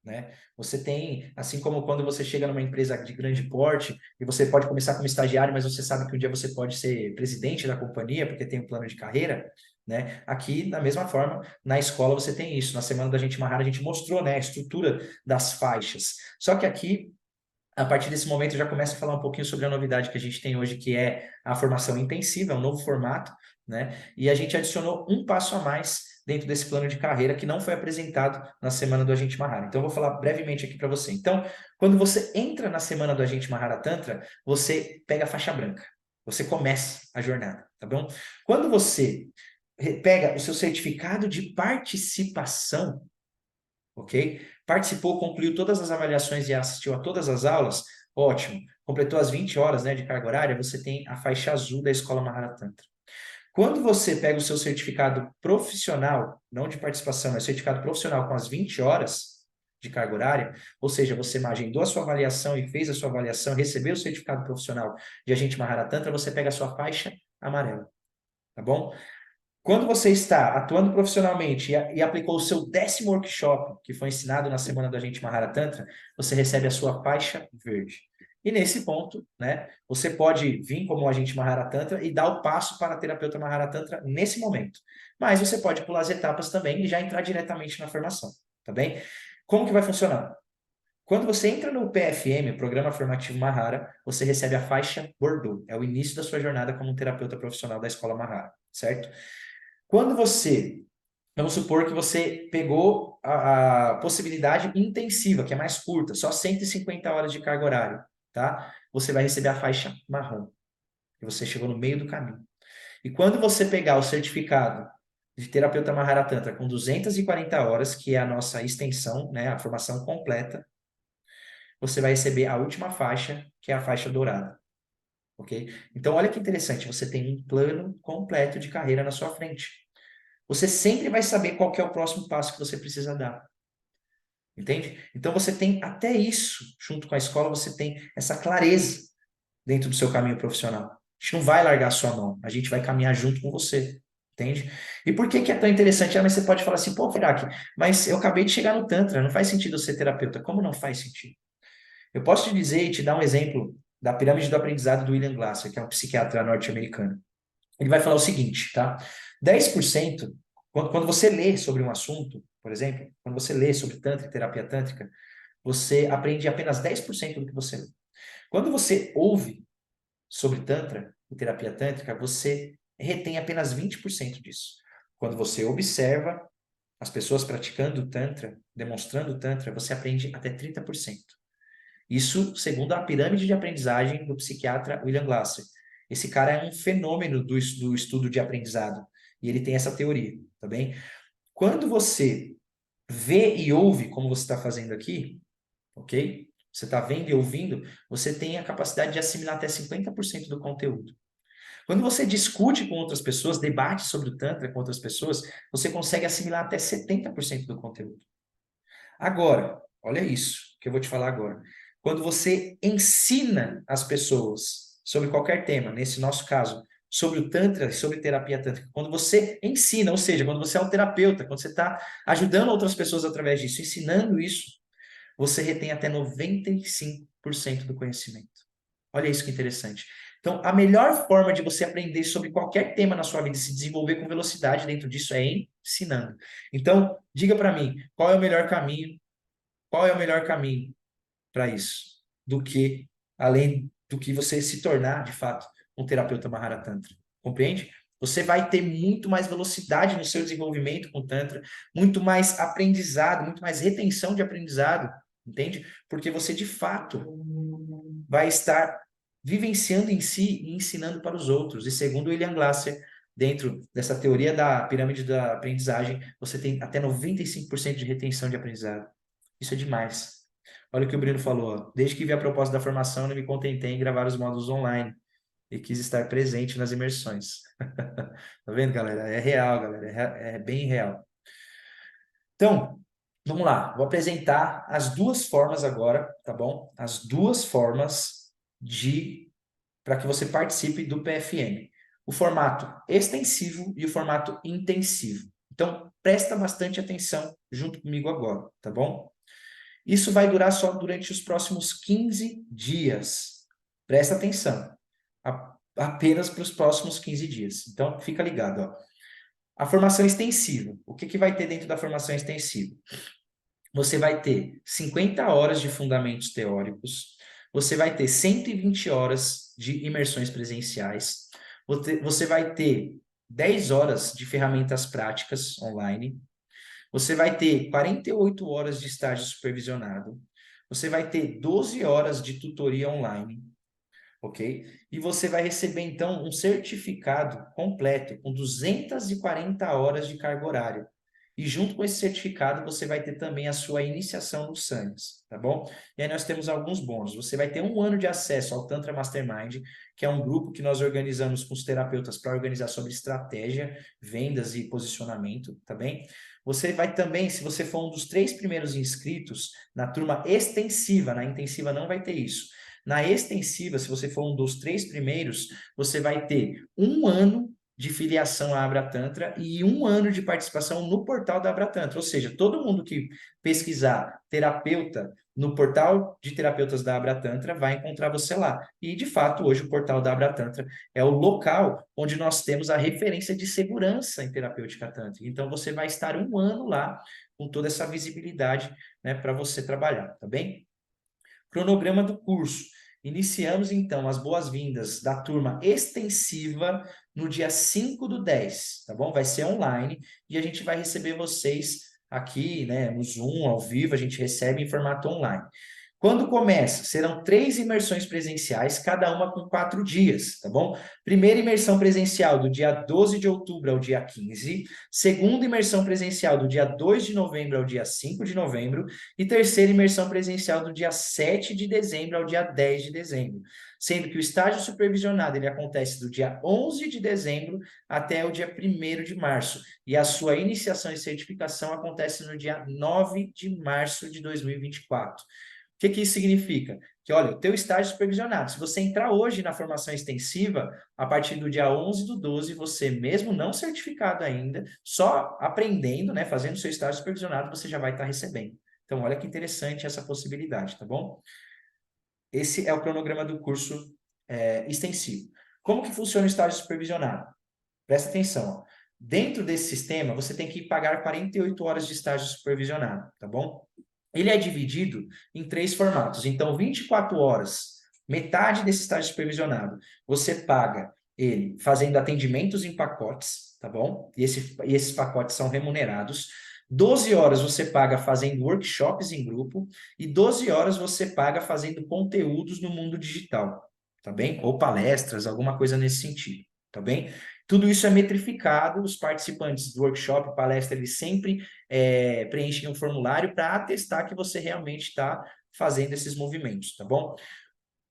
né? Você tem, assim como quando você chega numa empresa de grande porte e você pode começar como estagiário, mas você sabe que um dia você pode ser presidente da companhia porque tem um plano de carreira, né? Aqui, da mesma forma, na escola você tem isso. Na Semana da Gente Mahara a gente mostrou, né, a estrutura das faixas. Só que aqui a partir desse momento, eu já começo a falar um pouquinho sobre a novidade que a gente tem hoje, que é a formação intensiva, é um novo formato, né? E a gente adicionou um passo a mais dentro desse plano de carreira que não foi apresentado na semana do Agente Mahara. Então, eu vou falar brevemente aqui para você. Então, quando você entra na semana do Agente Mahara Tantra, você pega a faixa branca. Você começa a jornada, tá bom? Quando você pega o seu certificado de participação, ok? Participou, concluiu todas as avaliações e assistiu a todas as aulas, ótimo. Completou as 20 horas, né, de carga horária, você tem a faixa azul da Escola Mahara Tantra. Quando você pega o seu certificado profissional, não de participação, mas certificado profissional com as 20 horas de carga horária, ou seja, você agendou a sua avaliação e fez a sua avaliação, recebeu o certificado profissional de agente Mahara Tantra, você pega a sua faixa amarela, tá bom? Quando você está atuando profissionalmente e aplicou o seu 10º workshop, que foi ensinado na semana do Agente Mahara Tantra, você recebe a sua faixa verde. E nesse ponto, né, você pode vir como agente Mahara Tantra e dar o passo para a terapeuta Mahara Tantra nesse momento. Mas você pode pular as etapas também e já entrar diretamente na formação, tá bem? Como que vai funcionar? Quando você entra no PFM, Programa Formativo Mahara, você recebe a faixa Bordeaux. É o início da sua jornada como terapeuta profissional da Escola Mahara, certo? Quando você, vamos supor que você pegou a possibilidade intensiva, que é mais curta, só 150 horas de carga horária, tá? Você vai receber a faixa marrom, que você chegou no meio do caminho. E quando você pegar o certificado de terapeuta Mahara Tantra com 240 horas, que é a nossa extensão, né, a formação completa, você vai receber a última faixa, que é a faixa dourada, ok? Então, olha que interessante, você tem um plano completo de carreira na sua frente. Você sempre vai saber qual que é o próximo passo que você precisa dar. Entende? Então você tem até isso, junto com a escola, você tem essa clareza dentro do seu caminho profissional. A gente não vai largar a sua mão, a gente vai caminhar junto com você. entende? E por que que é tão interessante? Ah, mas você pode falar assim, pô, Firak, mas eu acabei de chegar no Tantra, não faz sentido eu ser terapeuta. Como não faz sentido? Eu posso te dizer e te dar um exemplo da pirâmide do aprendizado do William Glasser, que é um psiquiatra norte-americano. Ele vai falar o seguinte, tá? 10%, quando você lê sobre um assunto, por exemplo, quando você lê sobre Tantra e terapia tântrica, você aprende apenas 10% do que você lê. Quando você ouve sobre Tantra e terapia tântrica, você retém apenas 20% disso. Quando você observa as pessoas praticando o Tantra, demonstrando o Tantra, você aprende até 30%. Isso segundo a pirâmide de aprendizagem do psiquiatra William Glasser. Esse cara é um fenômeno do estudo de aprendizado. E ele tem essa teoria, tá bem? Quando você vê e ouve, como você está fazendo aqui, ok? Você está vendo e ouvindo, você tem a capacidade de assimilar até 50% do conteúdo. Quando você discute com outras pessoas, debate sobre o Tantra com outras pessoas, você consegue assimilar até 70% do conteúdo. Agora, olha isso que eu vou te falar agora. Quando você ensina as pessoas sobre qualquer tema, nesse nosso caso, sobre o Tantra, sobre terapia tântrica, quando você ensina, ou seja, quando você é um terapeuta, quando você está ajudando outras pessoas através disso, ensinando isso, você retém até 95% do conhecimento. Olha isso que interessante. Então, a melhor forma de você aprender sobre qualquer tema na sua vida e se desenvolver com velocidade dentro disso é ensinando. Então, diga para mim, qual é o melhor caminho? Qual é o melhor caminho para isso? Do que, além do que você se tornar, de fato, um terapeuta Mahara Tantra. Compreende? Você vai ter muito mais velocidade no seu desenvolvimento com o Tantra, muito mais aprendizado, muito mais retenção de aprendizado, entende? Porque você, de fato, vai estar vivenciando em si e ensinando para os outros. E segundo William Glasser, dentro dessa teoria da pirâmide da aprendizagem, você tem até 95% de retenção de aprendizado. Isso é demais. Olha o que o Bruno falou. Ó. Desde que vi a proposta da formação, não me contentei em gravar os módulos online e quis estar presente nas imersões. Tá vendo, galera? É real, galera. É bem real. Então, vamos lá. Vou apresentar as duas formas agora, tá bom? As duas formas de para que você participe do PFM. O formato extensivo e o formato intensivo. Então, presta bastante atenção junto comigo agora, tá bom? Isso vai durar só durante os próximos 15 dias. Presta atenção. Apenas para os próximos 15 dias. Então, fica ligado, ó. A formação extensiva. O que que vai ter dentro da formação extensiva? Você vai ter 50 horas de fundamentos teóricos, você vai ter 120 horas de imersões presenciais, você vai ter 10 horas de ferramentas práticas online, você vai ter 48 horas de estágio supervisionado, você vai ter 12 horas de tutoria online, ok? E você vai receber, então, um certificado completo, com 240 horas de carga horária. E junto com esse certificado, você vai ter também a sua iniciação no SANES, tá bom? E aí nós temos alguns bônus. Você vai ter 1 ano de acesso ao Tantra Mastermind, que é um grupo que nós organizamos com os terapeutas para organizar sobre estratégia, vendas e posicionamento, tá bem? Você vai também, se você for um dos 3 primeiros inscritos na turma extensiva, na intensiva não vai ter isso. Na extensiva, se você for um dos 3 primeiros, você vai ter 1 ano de filiação à Abratantra e 1 ano de participação no portal da Abratantra. Ou seja, todo mundo que pesquisar terapeuta no portal de terapeutas da Abratantra vai encontrar você lá. E, de fato, hoje o portal da Abratantra é o local onde nós temos a referência de segurança em terapêutica tântrica. Então, você vai estar 1 ano lá com toda essa visibilidade, né, para você trabalhar, tá bem? Cronograma do curso. Iniciamos, então, as boas-vindas da turma extensiva no dia 5/10, tá bom? Vai ser online e a gente vai receber vocês aqui, né, no Zoom, ao vivo, a gente recebe em formato online. Quando começa? Serão 3 imersões presenciais, cada uma com 4 dias, tá bom? Primeira imersão presencial do dia 12 de outubro ao dia 15, segunda imersão presencial do dia 2 de novembro ao dia 5 de novembro e terceira imersão presencial do dia 7 de dezembro ao dia 10 de dezembro, sendo que o estágio supervisionado ele acontece do dia 11 de dezembro até o dia 1º de março, e a sua iniciação e certificação acontece no dia 9 de março de 2024. que isso significa? Que, olha, o teu estágio supervisionado, se você entrar hoje na formação extensiva, a partir do dia 11/12, você mesmo não certificado ainda, só aprendendo, né, fazendo seu estágio supervisionado, você já vai estar recebendo. Então, olha que interessante essa possibilidade, tá bom? Esse é o cronograma do curso extensivo. Como que funciona o estágio supervisionado? Presta atenção. Ó. Dentro desse sistema, você tem que pagar 48 horas de estágio supervisionado, tá bom? Ele é dividido em 3 formatos. Então, 24 horas, metade desse estágio supervisionado, você paga ele fazendo atendimentos em pacotes, tá bom? E esses pacotes são remunerados. 12 horas você paga fazendo workshops em grupo e 12 horas você paga fazendo conteúdos no mundo digital, tá bem? Ou palestras, alguma coisa nesse sentido, tá bem? Tudo isso é metrificado, os participantes do workshop, palestra, eles sempre preenchem um formulário para atestar que você realmente está fazendo esses movimentos, tá bom?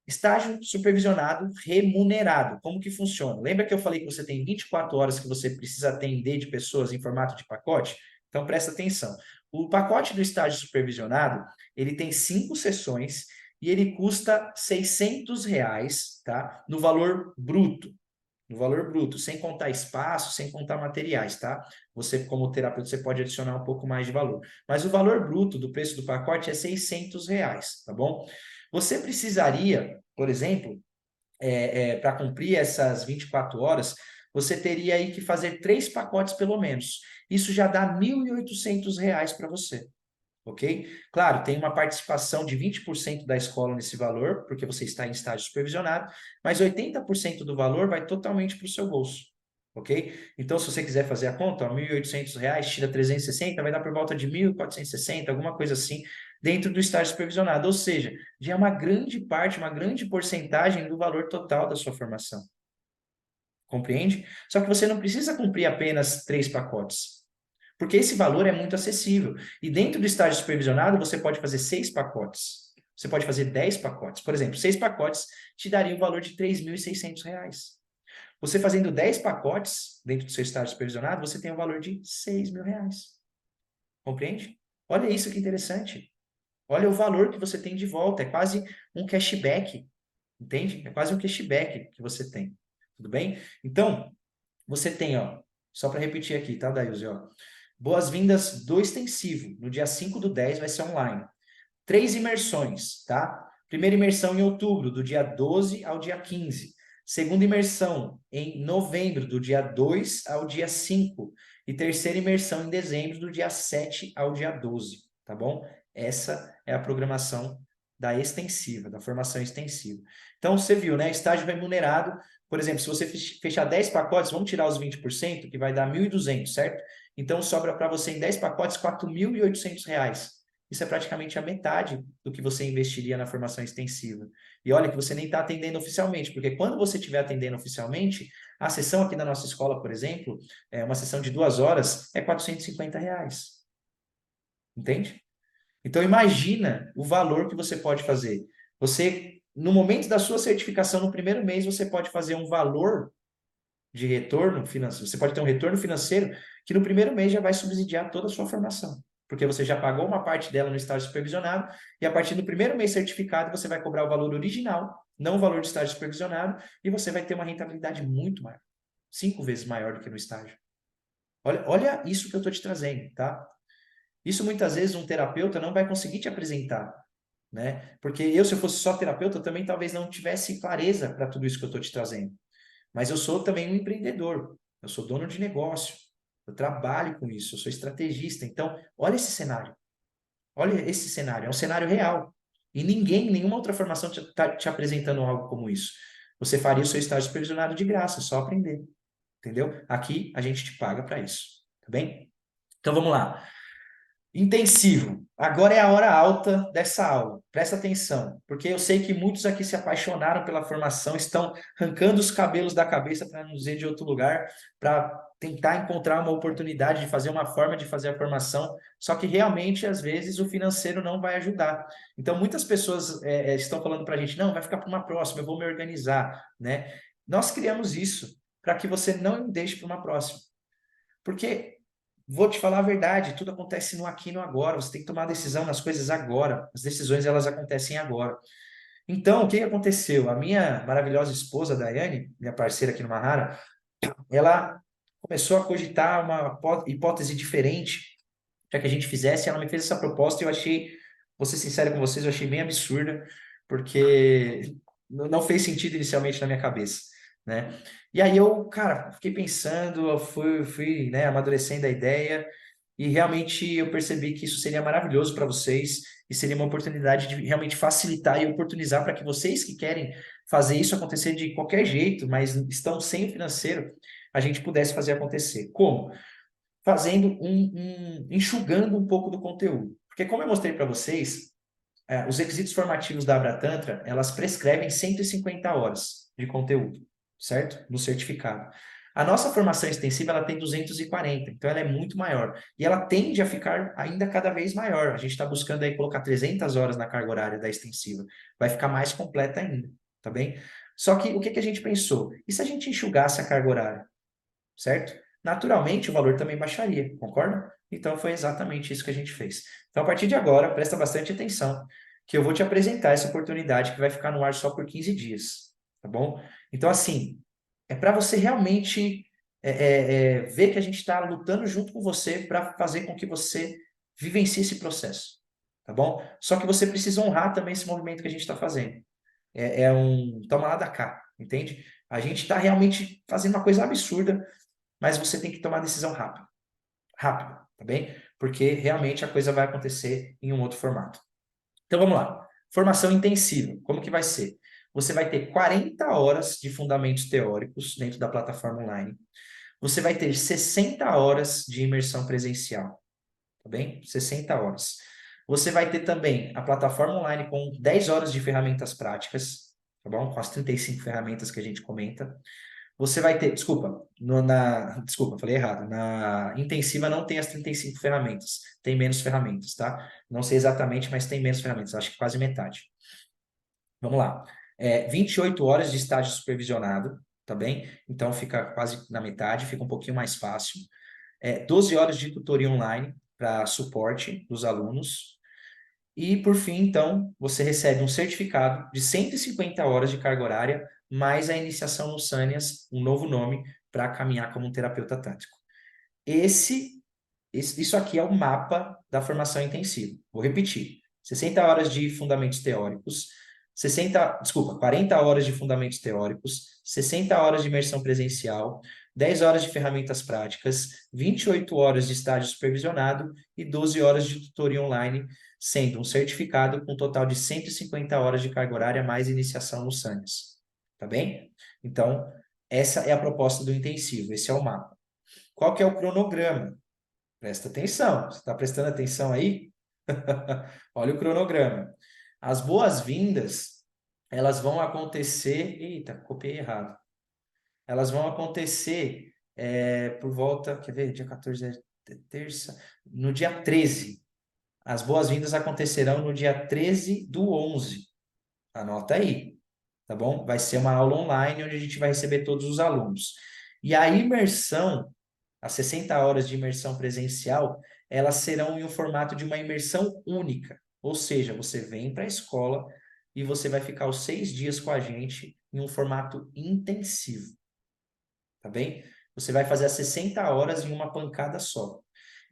Estágio supervisionado remunerado. Como que funciona? Lembra que eu falei que você tem 24 horas que você precisa atender de pessoas em formato de pacote? Então, presta atenção. O pacote do estágio supervisionado, ele tem 5 sessões e ele custa R$ 600, tá? No valor bruto. No valor bruto, sem contar espaço, sem contar materiais, tá? Você, como terapeuta, você pode adicionar um pouco mais de valor. Mas o valor bruto do preço do pacote é R$ 600, tá bom? Você precisaria, por exemplo, para cumprir essas 24 horas, você teria aí que fazer 3 pacotes pelo menos. Isso já dá R$ 1.800 para você. Ok? Claro, tem uma participação de 20% da escola nesse valor, porque você está em estágio supervisionado, mas 80% do valor vai totalmente para o seu bolso. Ok? Então, se você quiser fazer a conta, R$ 1.800, tira 360, vai dar por volta de 1.460, alguma coisa assim, dentro do estágio supervisionado. Ou seja, já é uma grande parte, uma grande porcentagem do valor total da sua formação. Compreende? Só que você não precisa cumprir apenas 3 pacotes. Porque esse valor é muito acessível. E dentro do estágio supervisionado, você pode fazer 6 pacotes. Você pode fazer 10 pacotes. Por exemplo, 6 pacotes te daria o valor de R$ 3.600. Você fazendo 10 pacotes dentro do seu estágio supervisionado, você tem o valor de R$ 6.000. Compreende? Olha isso que interessante. Olha o valor que você tem de volta. É quase um cashback. Entende? É quase um cashback que você tem. Tudo bem? Então, você tem, ó, só para repetir aqui, tá, Daílze, ó. Boas-vindas do extensivo. No dia 5/10 vai ser online. 3 imersões, tá? Primeira imersão em outubro, do dia 12 ao dia 15. Segunda imersão em novembro, do dia 2 ao dia 5. E terceira imersão em dezembro, do dia 7 ao dia 12, tá bom? Essa é a programação da extensiva, da formação extensiva. Então, você viu, né? Estágio remunerado, por exemplo, se você fechar 10 pacotes, vamos tirar os 20%, que vai dar 1.200, certo? Então, sobra para você em 10 pacotes R$ 4.800. Isso é praticamente a metade do que você investiria na formação extensiva. E olha que você nem está atendendo oficialmente, porque quando você estiver atendendo oficialmente, a sessão aqui da nossa escola, por exemplo, é uma sessão de 2 horas, é R$ 450. Entende? Então, imagina o valor que você pode fazer. Você, no momento da sua certificação, no primeiro mês, você pode fazer um valor de retorno financeiro. Você pode ter um retorno financeiro que no primeiro mês já vai subsidiar toda a sua formação. Porque você já pagou uma parte dela no estágio supervisionado e a partir do primeiro mês certificado você vai cobrar o valor original, não o valor de estágio supervisionado, e você vai ter uma rentabilidade muito maior. 5 vezes maior do que no estágio. Olha isso que eu estou te trazendo, tá? Isso muitas vezes um terapeuta não vai conseguir te apresentar, né? Porque eu, se eu fosse só terapeuta, eu também talvez não tivesse clareza para tudo isso que eu estou te trazendo. Mas eu sou também um empreendedor, eu sou dono de negócio, eu trabalho com isso, eu sou estrategista. Então, olha esse cenário. Olha esse cenário, é um cenário real. E ninguém, nenhuma outra formação está te apresentando algo como isso. Você faria o seu estágio supervisionado de graça, só aprender. Entendeu? Aqui a gente te paga para isso. Tá bem? Então vamos lá. Intensivo. Agora é a hora alta dessa aula. Presta atenção, porque eu sei que muitos aqui se apaixonaram pela formação, estão arrancando os cabelos da cabeça para não dizer de outro lugar, para tentar encontrar uma oportunidade de fazer uma forma de fazer a formação, só que realmente, às vezes, o financeiro não vai ajudar. Então, muitas pessoas estão falando para a gente, não, vai ficar para uma próxima, eu vou me organizar, né? Nós criamos isso para que você não deixe para uma próxima. Porque vou te falar a verdade, tudo acontece no aqui e no agora. Você tem que tomar a decisão nas coisas agora. As decisões, elas acontecem agora. Então, o que que aconteceu? A minha maravilhosa esposa, Daiane, minha parceira aqui no Mahara, ela começou a cogitar uma hipótese diferente para que a gente fizesse. Ela me fez essa proposta e eu achei, vou ser sincero com vocês, eu achei bem absurda, porque não fez sentido inicialmente na minha cabeça, né? E aí eu, cara, fiquei pensando, eu fui, né, amadurecendo a ideia e realmente eu percebi que isso seria maravilhoso para vocês e seria uma oportunidade de realmente facilitar e oportunizar para que vocês que querem fazer isso acontecer de qualquer jeito, mas estão sem o financeiro, a gente pudesse fazer acontecer. Como? Fazendo enxugando um pouco do conteúdo. Porque como eu mostrei para vocês, os requisitos formativos da Abratantra, elas prescrevem 150 horas de conteúdo, certo? No certificado. A nossa formação extensiva, ela tem 240, então ela é muito maior. E ela tende a ficar ainda cada vez maior. A gente está buscando aí colocar 300 horas na carga horária da extensiva. Vai ficar mais completa ainda, tá bem? Só que o que que a gente pensou? E se a gente enxugasse a carga horária, certo? Naturalmente, o valor também baixaria, concorda? Então, foi exatamente isso que a gente fez. Então, a partir de agora, presta bastante atenção, que eu vou te apresentar essa oportunidade que vai ficar no ar só por 15 dias, tá bom? Então, assim, é para você realmente ver que a gente está lutando junto com você para fazer com que você vivencie esse processo, tá bom? Só que você precisa honrar também esse movimento que a gente está fazendo. É um toma lá da cá, entende? A gente está realmente fazendo uma coisa absurda, mas você tem que tomar decisão rápida, rápida, tá bem? Porque realmente a coisa vai acontecer em um outro formato. Então vamos lá. Formação intensiva, como que vai ser? Você vai ter 40 horas de fundamentos teóricos dentro da plataforma online. Você vai ter 60 horas de imersão presencial, tá bem? 60 horas. Você vai ter também a plataforma online com 10 horas de ferramentas práticas, tá bom? Com as 35 ferramentas que a gente comenta. Você vai ter, desculpa, desculpa, falei errado. Na intensiva não tem as 35 ferramentas, tem menos ferramentas, tá? Não sei exatamente, mas tem menos ferramentas, acho que quase metade. Vamos lá. 28 horas de estágio supervisionado, tá bem? Então fica quase na metade, fica um pouquinho mais fácil. 12 horas de tutoria online para suporte dos alunos. E, por fim, então, você recebe um certificado de 150 horas de carga horária, mais a iniciação no Sânias, um novo nome para caminhar como um terapeuta tático. Isso aqui é o mapa da formação intensiva. Vou repetir: 60 horas de fundamentos teóricos, 40 horas de fundamentos teóricos, 60 horas de imersão presencial, 10 horas de ferramentas práticas, 28 horas de estágio supervisionado e 12 horas de tutoria online, sendo um certificado com um total de 150 horas de carga horária mais iniciação no SANES. Tá bem? Então, essa é a proposta do intensivo, esse é o mapa. Qual que é o cronograma? Presta atenção. Você está prestando atenção aí? Olha o cronograma. As boas-vindas, elas vão acontecer. Eita, copiei errado. Elas vão acontecer por volta. Quer ver? Dia 14 é terça. No dia 13. As boas-vindas acontecerão no dia 13 do 11. Anota aí, tá bom? Vai ser uma aula online onde a gente vai receber todos os alunos. E a imersão, as 60 horas de imersão presencial, elas serão em um formato de uma imersão única. Ou seja, você vem para a escola e você vai ficar os 6 dias com a gente em um formato intensivo, tá bem? Você vai fazer as 60 horas em uma pancada só.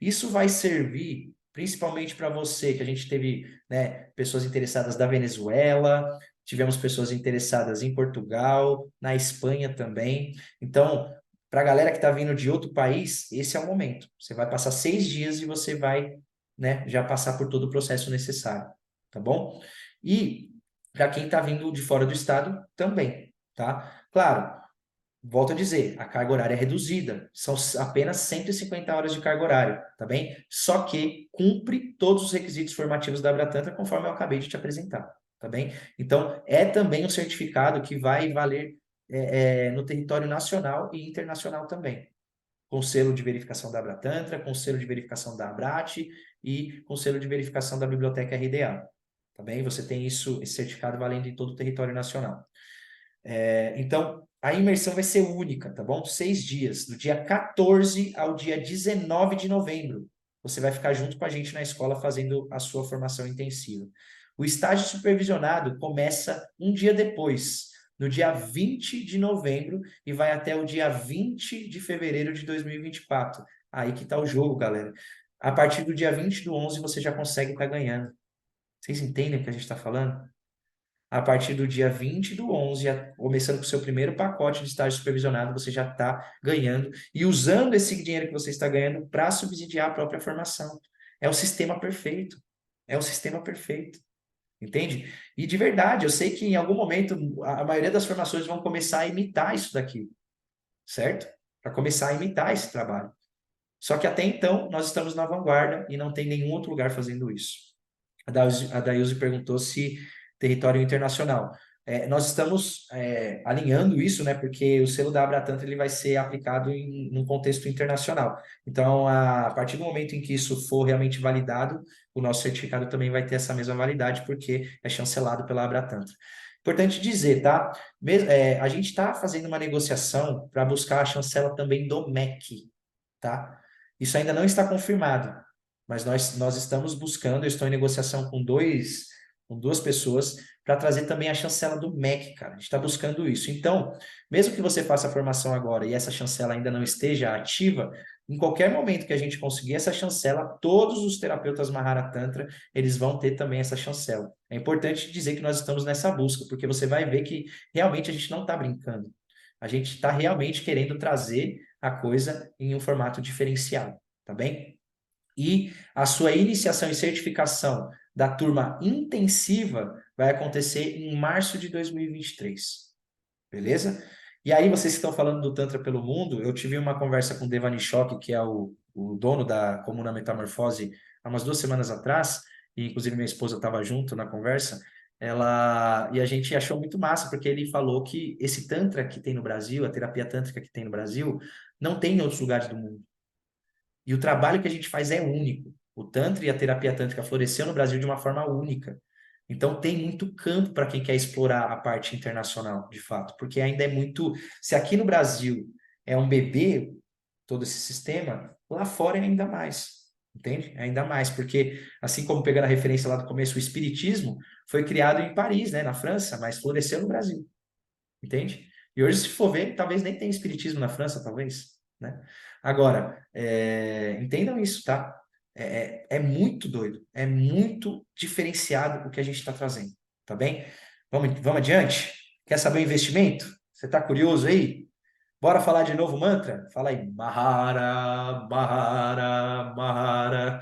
Isso vai servir principalmente para você, que a gente teve, né, pessoas interessadas da Venezuela, tivemos pessoas interessadas em Portugal, na Espanha também. Então, para a galera que está vindo de outro país, esse é o momento. Você vai passar 6 dias e você vai, né, já passar por todo o processo necessário, tá bom? E para quem está vindo de fora do estado, também, tá? Claro, volto a dizer, a carga horária é reduzida, são apenas 150 horas de carga horária, tá bem? Só que cumpre todos os requisitos formativos da Abratantra, conforme eu acabei de te apresentar, tá bem? Então, é também um certificado que vai valer no território nacional e internacional também, com selo de verificação da Abratantra, com selo de verificação da Abrat e com selo de verificação da Biblioteca RDA, tá bem? Você tem esse certificado valendo em todo o território nacional. Então, a imersão vai ser única, tá bom? 6 dias, do dia 14 ao dia 19 de novembro. Você vai ficar junto com a gente na escola fazendo a sua formação intensiva. O estágio supervisionado começa um dia depois, no dia 20 de novembro, e vai até o dia 20 de fevereiro de 2024. Aí que tá o jogo, galera. A partir do dia 20 do 11, você já consegue estar ganhando. Vocês entendem o que a gente está falando? A partir do dia 20 do 11, começando com o seu primeiro pacote de estágio supervisionado, você já está ganhando e usando esse dinheiro que você está ganhando para subsidiar a própria formação. É o sistema perfeito. É o sistema perfeito. Entende? E de verdade, eu sei que em algum momento a maioria das formações vão começar a imitar isso daqui, certo? Para começar a imitar esse trabalho. Só que até então, nós estamos na vanguarda e não tem nenhum outro lugar fazendo isso. A Daílze perguntou se território internacional. Nós estamos alinhando isso, né? Porque o selo da Abratantra ele vai ser aplicado num contexto internacional. Então, a partir do momento em que isso for realmente validado, o nosso certificado também vai ter essa mesma validade, porque é chancelado pela Abratantra. Importante dizer, tá? A gente está fazendo uma negociação para buscar a chancela também do MEC, tá? Isso ainda não está confirmado, mas nós estamos buscando, eu estou em negociação com duas pessoas para trazer também a chancela do MEC, cara. A gente está buscando isso. Então, mesmo que você faça a formação agora e essa chancela ainda não esteja ativa, em qualquer momento que a gente conseguir essa chancela, todos os terapeutas Mahara Tantra, eles vão ter também essa chancela. É importante dizer que nós estamos nessa busca, porque você vai ver que realmente a gente não está brincando. A gente está realmente querendo trazer a coisa em um formato diferenciado, tá bem? E a sua iniciação e certificação da turma intensiva vai acontecer em março de 2023, beleza? E aí, vocês que estão falando do Tantra pelo mundo, eu tive uma conversa com o Devani Shock, que é o dono da Comuna Metamorfose, há umas 2 semanas atrás, e inclusive minha esposa estava junto na conversa, e a gente achou muito massa, porque ele falou que esse Tantra que tem no Brasil, a terapia tântrica que tem no Brasil, não tem em outros lugares do mundo. E o trabalho que a gente faz é único. O Tantra e a terapia tântrica floresceu no Brasil de uma forma única. Então tem muito campo para quem quer explorar a parte internacional, de fato, porque ainda é muito. Se aqui no Brasil é um bebê, todo esse sistema, lá fora é ainda mais. Entende? É ainda mais, porque assim como pegando a referência lá do começo, o espiritismo foi criado em Paris, né, na França, mas floresceu no Brasil. Entende? E hoje, se for ver, talvez nem tenha espiritismo na França, talvez, né? Agora, entendam isso, tá? É muito doido, é muito diferenciado o que a gente está trazendo, tá bem? Vamos adiante? Quer saber o investimento? Você está curioso aí? Bora falar de novo mantra? Fala aí, Mahara, Mahara, Mahara.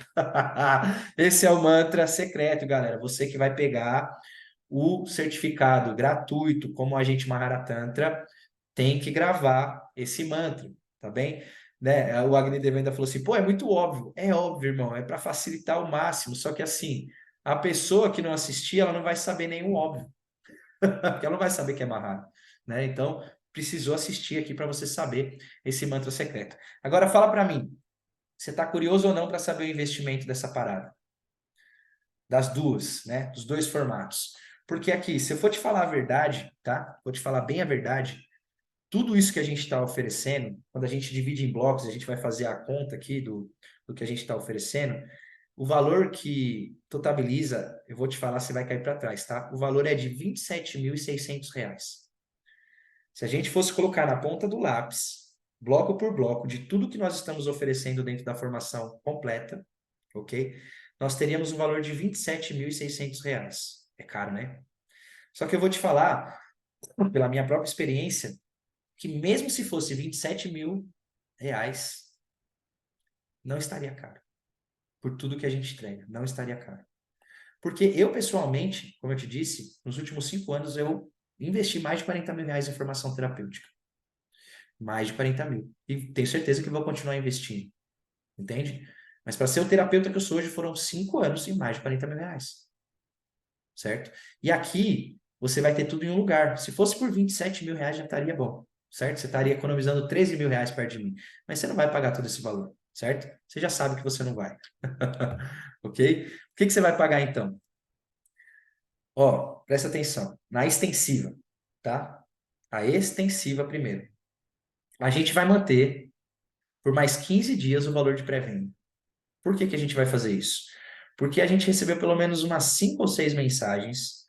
Esse é o mantra secreto, galera. Você que vai pegar o certificado gratuito como agente Maharatantra, tem que gravar esse mantra, tá bem? Né? O Agni Devenda falou assim, pô, é muito óbvio. É óbvio, irmão, é para facilitar ao máximo, só que assim, a pessoa que não assistir, ela não vai saber nenhum óbvio, porque ela não vai saber que é Mahara, né? Então, precisou assistir aqui para você saber esse mantra secreto. Agora fala para mim, você está curioso ou não para saber o investimento dessa parada? Das duas, né? Dos dois formatos. Porque aqui, se eu for te falar a verdade, tá? Vou te falar bem a verdade. Tudo isso que a gente está oferecendo, quando a gente divide em blocos, a gente vai fazer a conta aqui do que a gente está oferecendo, o valor que totaliza, eu vou te falar se vai cair para trás, tá? O valor é de R$ 27.600. Se a gente fosse colocar na ponta do lápis, bloco por bloco, de tudo que nós estamos oferecendo dentro da formação completa, ok? Nós teríamos um valor de R$ 27.600. É caro, né? Só que eu vou te falar, pela minha própria experiência, que mesmo se fosse R$ 27.000, não estaria caro. Por tudo que a gente treina, não estaria caro. Porque eu, pessoalmente, como eu te disse, nos últimos 5 anos eu investi mais de R$ 40.000 em formação terapêutica. Mais de 40 mil. E tenho certeza que vou continuar investindo. Entende? Mas para ser o terapeuta que eu sou hoje, foram 5 anos e mais de R$ 40.000. Certo? E aqui, você vai ter tudo em um lugar. Se fosse por R$ 27.000, já estaria bom. Certo? Você estaria economizando R$ 13.000 perto de mim. Mas você não vai pagar todo esse valor. Certo? Você já sabe que você não vai. Ok? O que você vai pagar então? Ó, presta atenção. Na extensiva, tá? A extensiva primeiro. A gente vai manter por mais 15 dias o valor de pré-venda. Por que que a gente vai fazer isso? Porque a gente recebeu pelo menos umas 5 ou 6 mensagens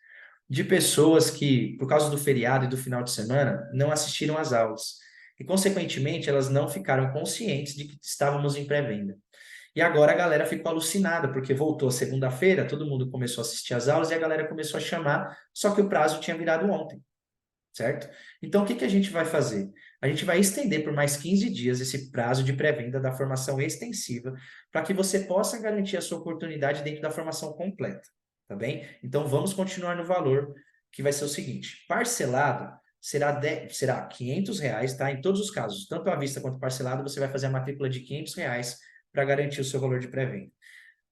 de pessoas que, por causa do feriado e do final de semana, não assistiram às aulas. E, consequentemente, elas não ficaram conscientes de que estávamos em pré-venda. E agora a galera ficou alucinada, porque voltou a segunda-feira, todo mundo começou a assistir às aulas e a galera começou a chamar, só que o prazo tinha virado ontem, certo? Então, o que que a gente vai fazer? A gente vai estender por mais 15 dias esse prazo de pré-venda da formação extensiva, para que você possa garantir a sua oportunidade dentro da formação completa, tá bem? Então, vamos continuar no valor, que vai ser o seguinte: parcelado será R$ 500, tá? Em todos os casos, tanto à vista quanto parcelado, você vai fazer a matrícula de R$ 500 para garantir o seu valor de pré-venda.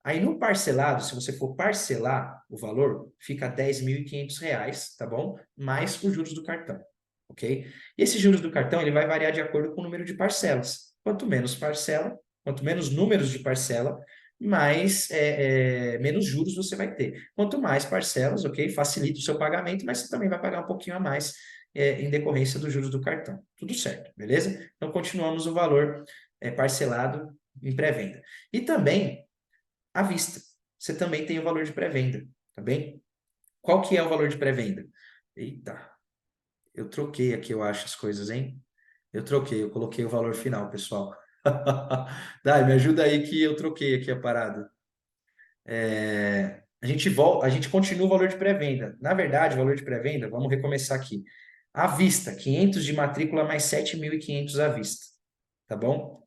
Aí no parcelado, se você for parcelar o valor, fica R$ 10.500, tá bom? Mais os juros do cartão, ok? E esses juros do cartão, ele vai variar de acordo com o número de parcelas. Quanto menos parcela, quanto menos números de parcela, menos juros você vai ter. Quanto mais parcelas, ok? Facilita o seu pagamento, mas você também vai pagar um pouquinho a mais em decorrência dos juros do cartão. Tudo certo, beleza? Então continuamos o valor parcelado em pré-venda. E também à vista. Você também tem o valor de pré-venda, tá bem? Qual que é o valor de pré-venda? Eita, eu troquei aqui, eu acho, as coisas, hein? Eu troquei, eu coloquei o valor final, pessoal. Dai, me ajuda aí que eu troquei aqui a parada. A gente continua o valor de pré-venda. Na verdade, o valor de pré-venda, vamos recomeçar aqui. À vista, 500 de matrícula mais 7.500 à vista, tá bom?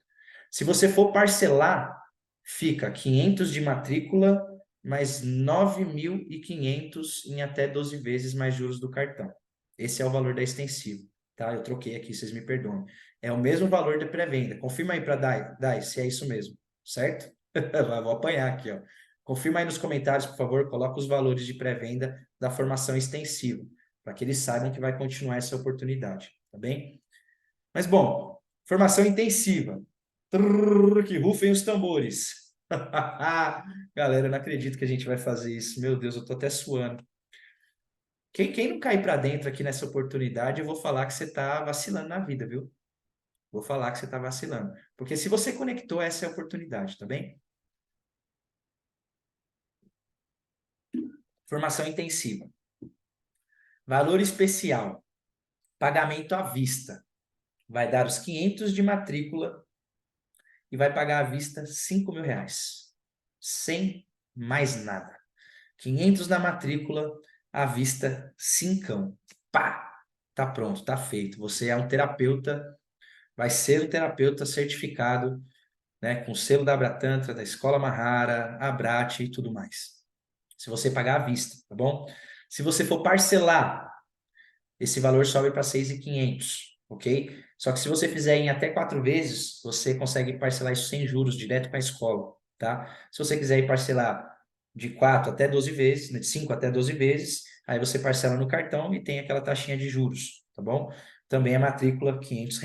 Se você for parcelar, fica 500 de matrícula mais 9.500 em até 12 vezes mais juros do cartão. Esse é o valor da extensiva, tá? Eu troquei aqui, vocês me perdoem. É o mesmo valor da pré-venda. Confirma aí para Dai, se é isso mesmo, certo? Vou apanhar aqui, ó. Confirma aí nos comentários, por favor, coloca os valores de pré-venda da formação extensiva, para que eles saibam que vai continuar essa oportunidade, tá bem? Mas, bom, formação intensiva. Que rufem os tambores. Galera, eu não acredito que a gente vai fazer isso. Meu Deus, eu tô até suando. Quem não cair para dentro aqui nessa oportunidade, eu vou falar que você tá vacilando na vida, viu? Vou falar que você tá vacilando. Porque se você conectou, essa é a oportunidade, tá bem? Formação intensiva. Valor especial. Pagamento à vista. Vai dar os 500 de matrícula e vai pagar à vista R$ 5.000. Sem mais nada. 500 na matrícula, à vista, cincão. Pá! Tá pronto, tá feito. Você é um terapeuta, vai ser um terapeuta certificado, né, com selo da Abratantra, da Escola Mahara, Abrate e tudo mais. Se você pagar à vista, tá bom? Se você for parcelar, esse valor sobe para 6.500, ok? Só que se você fizer em até 4 vezes, você consegue parcelar isso sem juros, direto para a escola, tá? Se você quiser ir parcelar de 4 até 12 vezes, né, de 5 até 12 vezes, aí você parcela no cartão e tem aquela taxinha de juros, tá bom? Também a matrícula, R$ 500,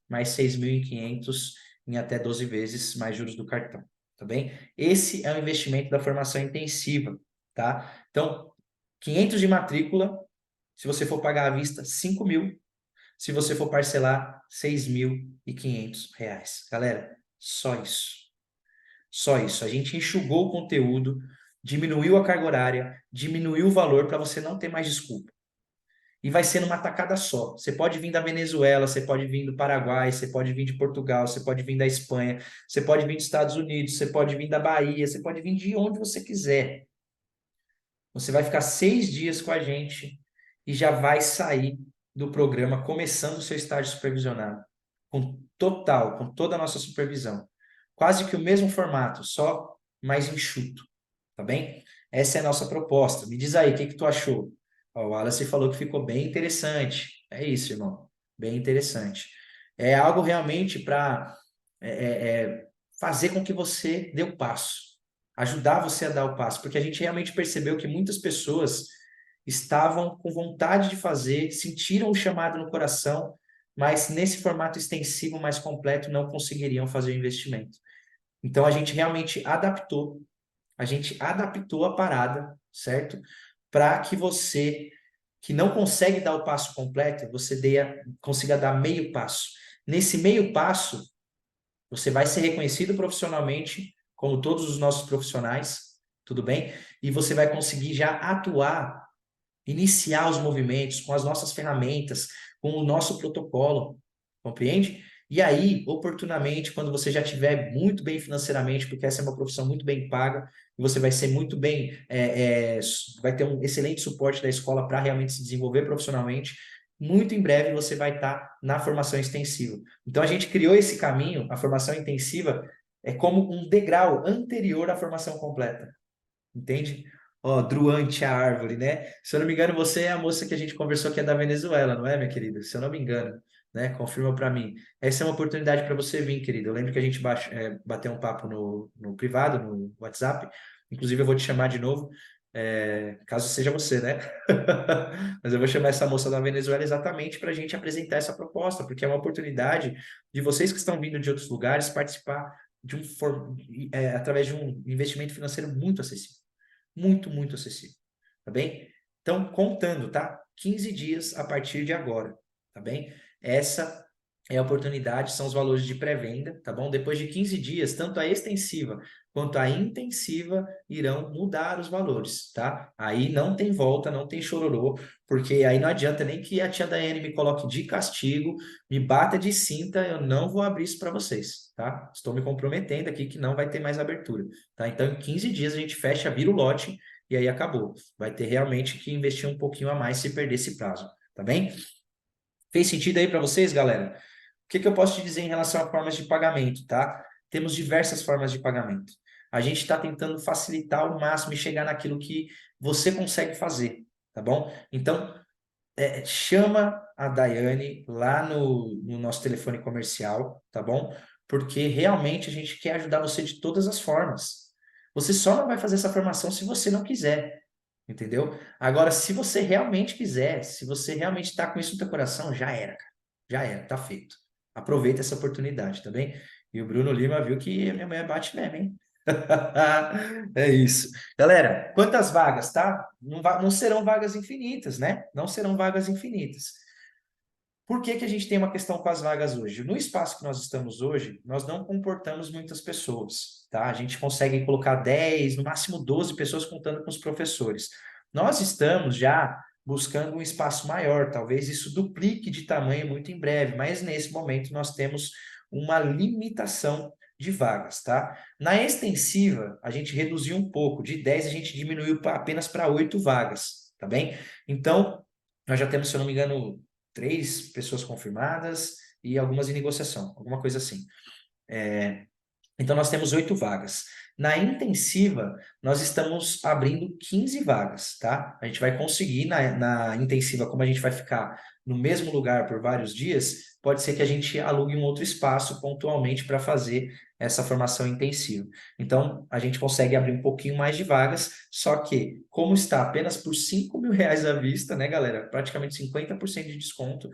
mais 6.500 em até 12 vezes, mais juros do cartão, tá bem? Esse é o investimento da formação intensiva, tá? Então, 500 de matrícula, se você for pagar à vista, 5.000. Se você for parcelar, R$ 6.500. Galera, só isso. Só isso. A gente enxugou o conteúdo, diminuiu a carga horária, diminuiu o valor para você não ter mais desculpa. E vai ser numa tacada só. Você pode vir da Venezuela, você pode vir do Paraguai, você pode vir de Portugal, você pode vir da Espanha, você pode vir dos Estados Unidos, você pode vir da Bahia, você pode vir de onde você quiser. Você vai ficar 6 dias com a gente e já vai sair do programa começando o seu estágio supervisionado. Com toda a nossa supervisão. Quase que o mesmo formato, só mais enxuto. Tá bem? Essa é a nossa proposta. Me diz aí, o que que tu achou? Ó, o Wallace falou que ficou bem interessante. É isso, irmão. Bem interessante. É algo realmente para fazer com que você dê o passo, ajudar você a dar o passo, porque a gente realmente percebeu que muitas pessoas estavam com vontade de fazer, sentiram o chamado no coração, mas nesse formato extensivo mais completo não conseguiriam fazer o investimento. Então a gente realmente adaptou a parada, certo? Para que você que não consegue dar o passo completo, você consiga dar meio passo. Nesse meio passo, você vai ser reconhecido profissionalmente, como todos os nossos profissionais, tudo bem? E você vai conseguir já atuar, iniciar os movimentos com as nossas ferramentas, com o nosso protocolo, compreende? E aí, oportunamente, quando você já estiver muito bem financeiramente, porque essa é uma profissão muito bem paga, e você vai ser muito bem, vai ter um excelente suporte da escola para realmente se desenvolver profissionalmente, muito em breve você vai estar na formação extensiva. Então, a gente criou esse caminho, a formação intensiva, é como um degrau anterior à formação completa. Entende? Ó, Druante a árvore, né? Se eu não me engano, você é a moça que a gente conversou que é da Venezuela, não é, minha querida? Se eu não me engano, né? Confirma para mim. Essa é uma oportunidade para você vir, querida. Eu lembro que a gente bateu um papo no privado, no WhatsApp. Inclusive, eu vou te chamar de novo, caso seja você, né? Mas eu vou chamar essa moça da Venezuela exatamente para a gente apresentar essa proposta, porque é uma oportunidade de vocês que estão vindo de outros lugares participar através de um investimento financeiro muito acessível. Muito, muito acessível, tá bem? Então, contando, tá? 15 dias a partir de agora, tá bem? Essa é a oportunidade, são os valores de pré-venda, tá bom? Depois de 15 dias, tanto a extensiva quanto a intensiva irão mudar os valores, tá? Aí não tem volta, não tem chororô, porque aí não adianta nem que a tia Daiane me coloque de castigo, me bata de cinta, eu não vou abrir isso para vocês, tá? Estou me comprometendo aqui que não vai ter mais abertura, tá? Então, em 15 dias a gente fecha, vira o lote e aí acabou. Vai ter realmente que investir um pouquinho a mais se perder esse prazo, tá bem? Fez sentido aí para vocês, galera? O que eu posso te dizer em relação a formas de pagamento, tá? Temos diversas formas de pagamento. A gente está tentando facilitar ao máximo e chegar naquilo que você consegue fazer, tá bom? Então, chama a Daiane lá no nosso telefone comercial, tá bom? Porque realmente a gente quer ajudar você de todas as formas. Você só não vai fazer essa formação se você não quiser, entendeu? Agora, se você realmente quiser, se você realmente está com isso no teu coração, já era, cara. Já era, tá feito. Aproveita essa oportunidade, tá bem? E o Bruno Lima viu que a minha mulher bate mesmo, hein? É isso. Galera, quantas vagas, tá? Não serão vagas infinitas, né? Não serão vagas infinitas. Por que que a gente tem uma questão com as vagas hoje? No espaço que nós estamos hoje, nós não comportamos muitas pessoas, tá? A gente consegue colocar 10, no máximo 12 pessoas contando com os professores. Nós estamos já buscando um espaço maior, talvez isso duplique de tamanho muito em breve, mas nesse momento nós temos uma limitação de vagas, tá? Na extensiva, a gente reduziu um pouco, de 10 a gente diminuiu apenas para 8 vagas, tá bem? Então, nós já temos, se eu não me engano, 3 pessoas confirmadas e algumas em negociação, alguma coisa assim. Então, nós temos 8 vagas. Na intensiva, nós estamos abrindo 15 vagas, tá? A gente vai conseguir, na intensiva, como a gente vai ficar no mesmo lugar por vários dias, pode ser que a gente alugue um outro espaço pontualmente para fazer essa formação intensiva. Então, a gente consegue abrir um pouquinho mais de vagas, só que, como está apenas por R$ 5.000 à vista, né, galera? Praticamente 50% de desconto,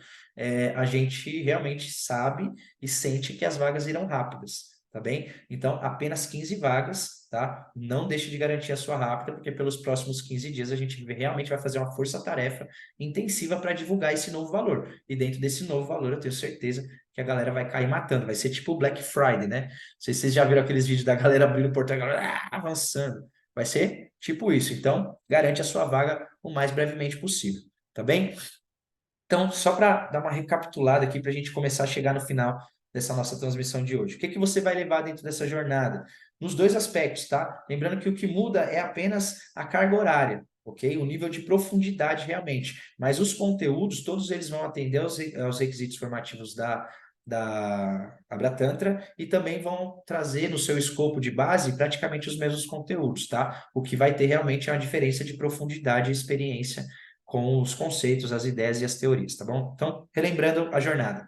a gente realmente sabe e sente que as vagas irão rápidas. Tá bem? Então, apenas 15 vagas, tá? Não deixe de garantir a sua rápida, porque pelos próximos 15 dias a gente realmente vai fazer uma força-tarefa intensiva para divulgar esse novo valor. E dentro desse novo valor, eu tenho certeza que a galera vai cair matando. Vai ser tipo o Black Friday, né? Não sei se vocês já viram aqueles vídeos da galera abrindo o portão e a galera avançando. Vai ser tipo isso. Então, garante a sua vaga o mais brevemente possível, tá bem? Então, só para dar uma recapitulada aqui, para a gente começar a chegar no final dessa nossa transmissão de hoje. O que que você vai levar dentro dessa jornada? Nos dois aspectos, tá? Lembrando que o que muda é apenas a carga horária, ok? O nível de profundidade realmente. Mas os conteúdos, todos eles vão atender aos requisitos formativos da Abratantra e também vão trazer no seu escopo de base praticamente os mesmos conteúdos, tá? O que vai ter realmente é uma diferença de profundidade e experiência com os conceitos, as ideias e as teorias, tá bom? Então, relembrando a jornada.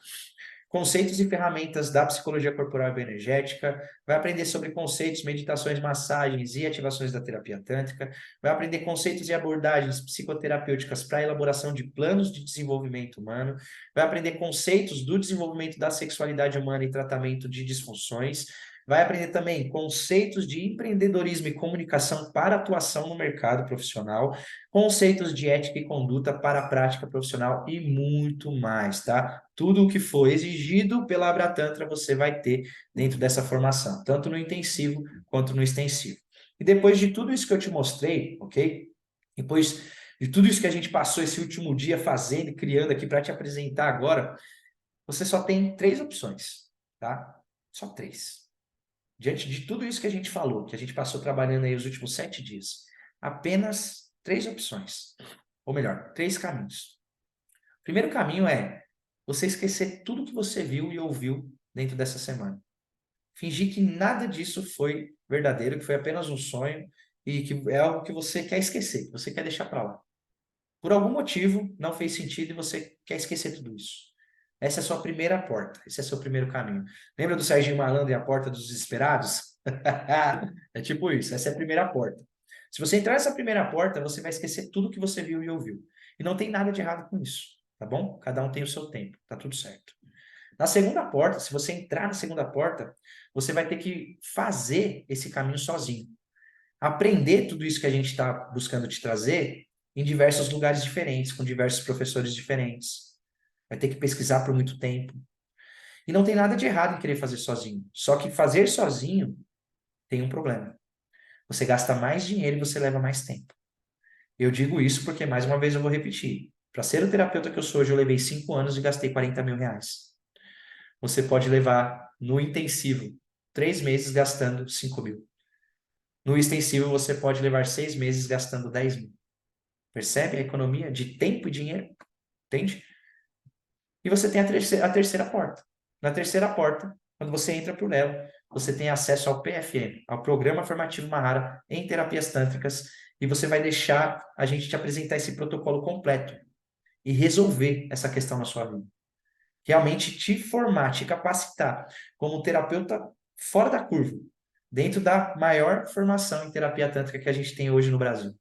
Conceitos e ferramentas da psicologia corporal e bioenergética, vai aprender sobre conceitos, meditações, massagens e ativações da terapia tântrica, vai aprender conceitos e abordagens psicoterapêuticas para a elaboração de planos de desenvolvimento humano, vai aprender conceitos do desenvolvimento da sexualidade humana e tratamento de disfunções, Vai aprender também conceitos de empreendedorismo e comunicação para atuação no mercado profissional, conceitos de ética e conduta para a prática profissional e muito mais, tá? Tudo o que for exigido pela Abratantra você vai ter dentro dessa formação, tanto no intensivo quanto no extensivo. E depois de tudo isso que eu te mostrei, ok? Depois de tudo isso que a gente passou esse último dia fazendo e criando aqui para te apresentar agora, você só tem 3 opções, tá? Só 3. Diante de tudo isso que a gente falou, que a gente passou trabalhando aí os últimos 7 dias, apenas 3 opções. Ou melhor, 3 caminhos. O primeiro caminho é você esquecer tudo que você viu e ouviu dentro dessa semana. Fingir que nada disso foi verdadeiro, que foi apenas um sonho e que é algo que você quer esquecer, que você quer deixar para lá. Por algum motivo, não fez sentido e você quer esquecer tudo isso. Essa é a sua primeira porta, esse é o seu primeiro caminho. Lembra do Serginho Malandro e a porta dos desesperados? É tipo isso, essa é a primeira porta. Se você entrar nessa primeira porta, você vai esquecer tudo que você viu e ouviu. E não tem nada de errado com isso, tá bom? Cada um tem o seu tempo, tá tudo certo. Na segunda porta, se você entrar na segunda porta, você vai ter que fazer esse caminho sozinho. Aprender tudo isso que a gente está buscando te trazer em diversos lugares diferentes, com diversos professores diferentes. Vai ter que pesquisar por muito tempo. E não tem nada de errado em querer fazer sozinho. Só que fazer sozinho tem um problema. Você gasta mais dinheiro e você leva mais tempo. Eu digo isso porque, mais uma vez, eu vou repetir. Para ser o terapeuta que eu sou hoje, eu levei 5 anos e gastei 40 mil reais. Você pode levar no intensivo 3 meses gastando 5 mil. No extensivo, você pode levar 6 meses gastando 10 mil. Percebe a economia de tempo e dinheiro? Entende? E você tem a terceira porta. Na terceira porta, quando você entra para o Nelo, você tem acesso ao PFM, ao Programa Formativo Mahara em Terapias Tântricas, e você vai deixar a gente te apresentar esse protocolo completo e resolver essa questão na sua vida. Realmente te formar, te capacitar como um terapeuta fora da curva, dentro da maior formação em terapia tântrica que a gente tem hoje no Brasil.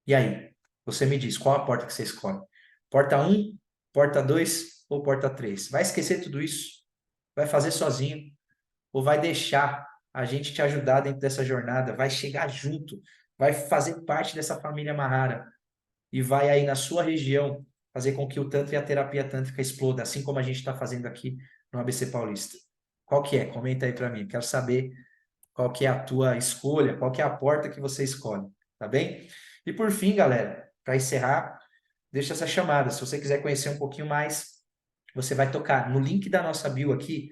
E aí? Você me diz, qual a porta que você escolhe? Porta 1, porta 2 ou porta 3? Vai esquecer tudo isso? Vai fazer sozinho? Ou vai deixar a gente te ajudar dentro dessa jornada? Vai chegar junto? Vai fazer parte dessa família Mahara? E vai aí na sua região fazer com que o Tantra e a terapia tântrica exploda, assim como a gente está fazendo aqui no ABC Paulista? Qual que é? Comenta aí para mim. Quero saber qual que é a tua escolha, qual que é a porta que você escolhe, tá bem? E por fim, galera, para encerrar, deixa essa chamada. Se você quiser conhecer um pouquinho mais, você vai tocar no link da nossa bio aqui,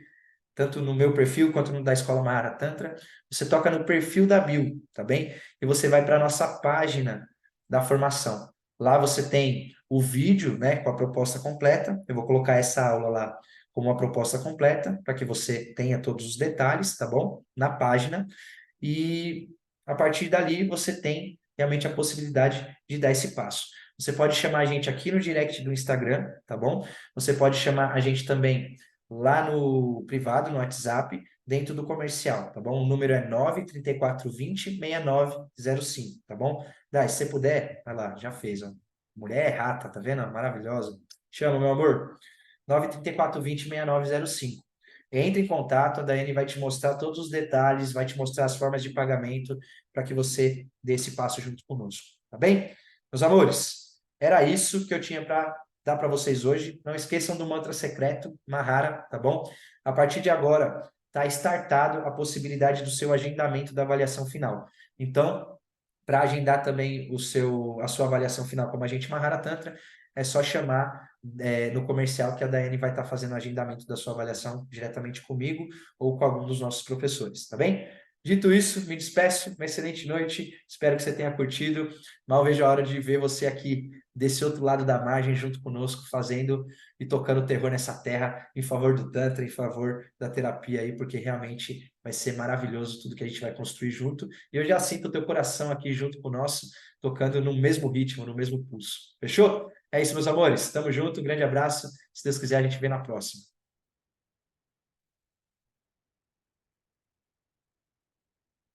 tanto no meu perfil quanto no da Escola Mahara Tantra. Você toca no perfil da bio, tá bem? E você vai para a nossa página da formação. Lá você tem o vídeo, né, com a proposta completa. Eu vou colocar essa aula lá como uma proposta completa, para que você tenha todos os detalhes, tá bom? Na página. E a partir dali você tem realmente a possibilidade de dar esse passo. Você pode chamar a gente aqui no direct do Instagram, tá bom? Você pode chamar a gente também lá no privado, no WhatsApp, dentro do comercial, tá bom? O número é 934206905, tá bom? Dai, se você puder, vai lá, já fez, ó. Mulher é rata, tá vendo? Maravilhosa. Chama, meu amor. 934206905. Entre em contato, a Daiane vai te mostrar todos os detalhes, vai te mostrar as formas de pagamento para que você dê esse passo junto conosco, tá bem? Meus amores, era isso que eu tinha para dar para vocês hoje. Não esqueçam do mantra secreto, Mahara, tá bom? A partir de agora, está startado a possibilidade do seu agendamento da avaliação final. Então, para agendar também a sua avaliação final como agente Mahara Tantra, é só chamar no comercial que a Daiane vai estar fazendo o agendamento da sua avaliação diretamente comigo ou com algum dos nossos professores, tá bem? Dito isso, me despeço, uma excelente noite, espero que você tenha curtido. Mal vejo a hora de ver você aqui desse outro lado da margem junto conosco, fazendo e tocando terror nessa terra em favor do Tantra, em favor da terapia aí, porque realmente vai ser maravilhoso tudo que a gente vai construir junto. E eu já sinto o teu coração aqui junto com o nosso, tocando no mesmo ritmo, no mesmo pulso. Fechou? É isso, meus amores. Tamo junto, um grande abraço. Se Deus quiser, a gente vê na próxima.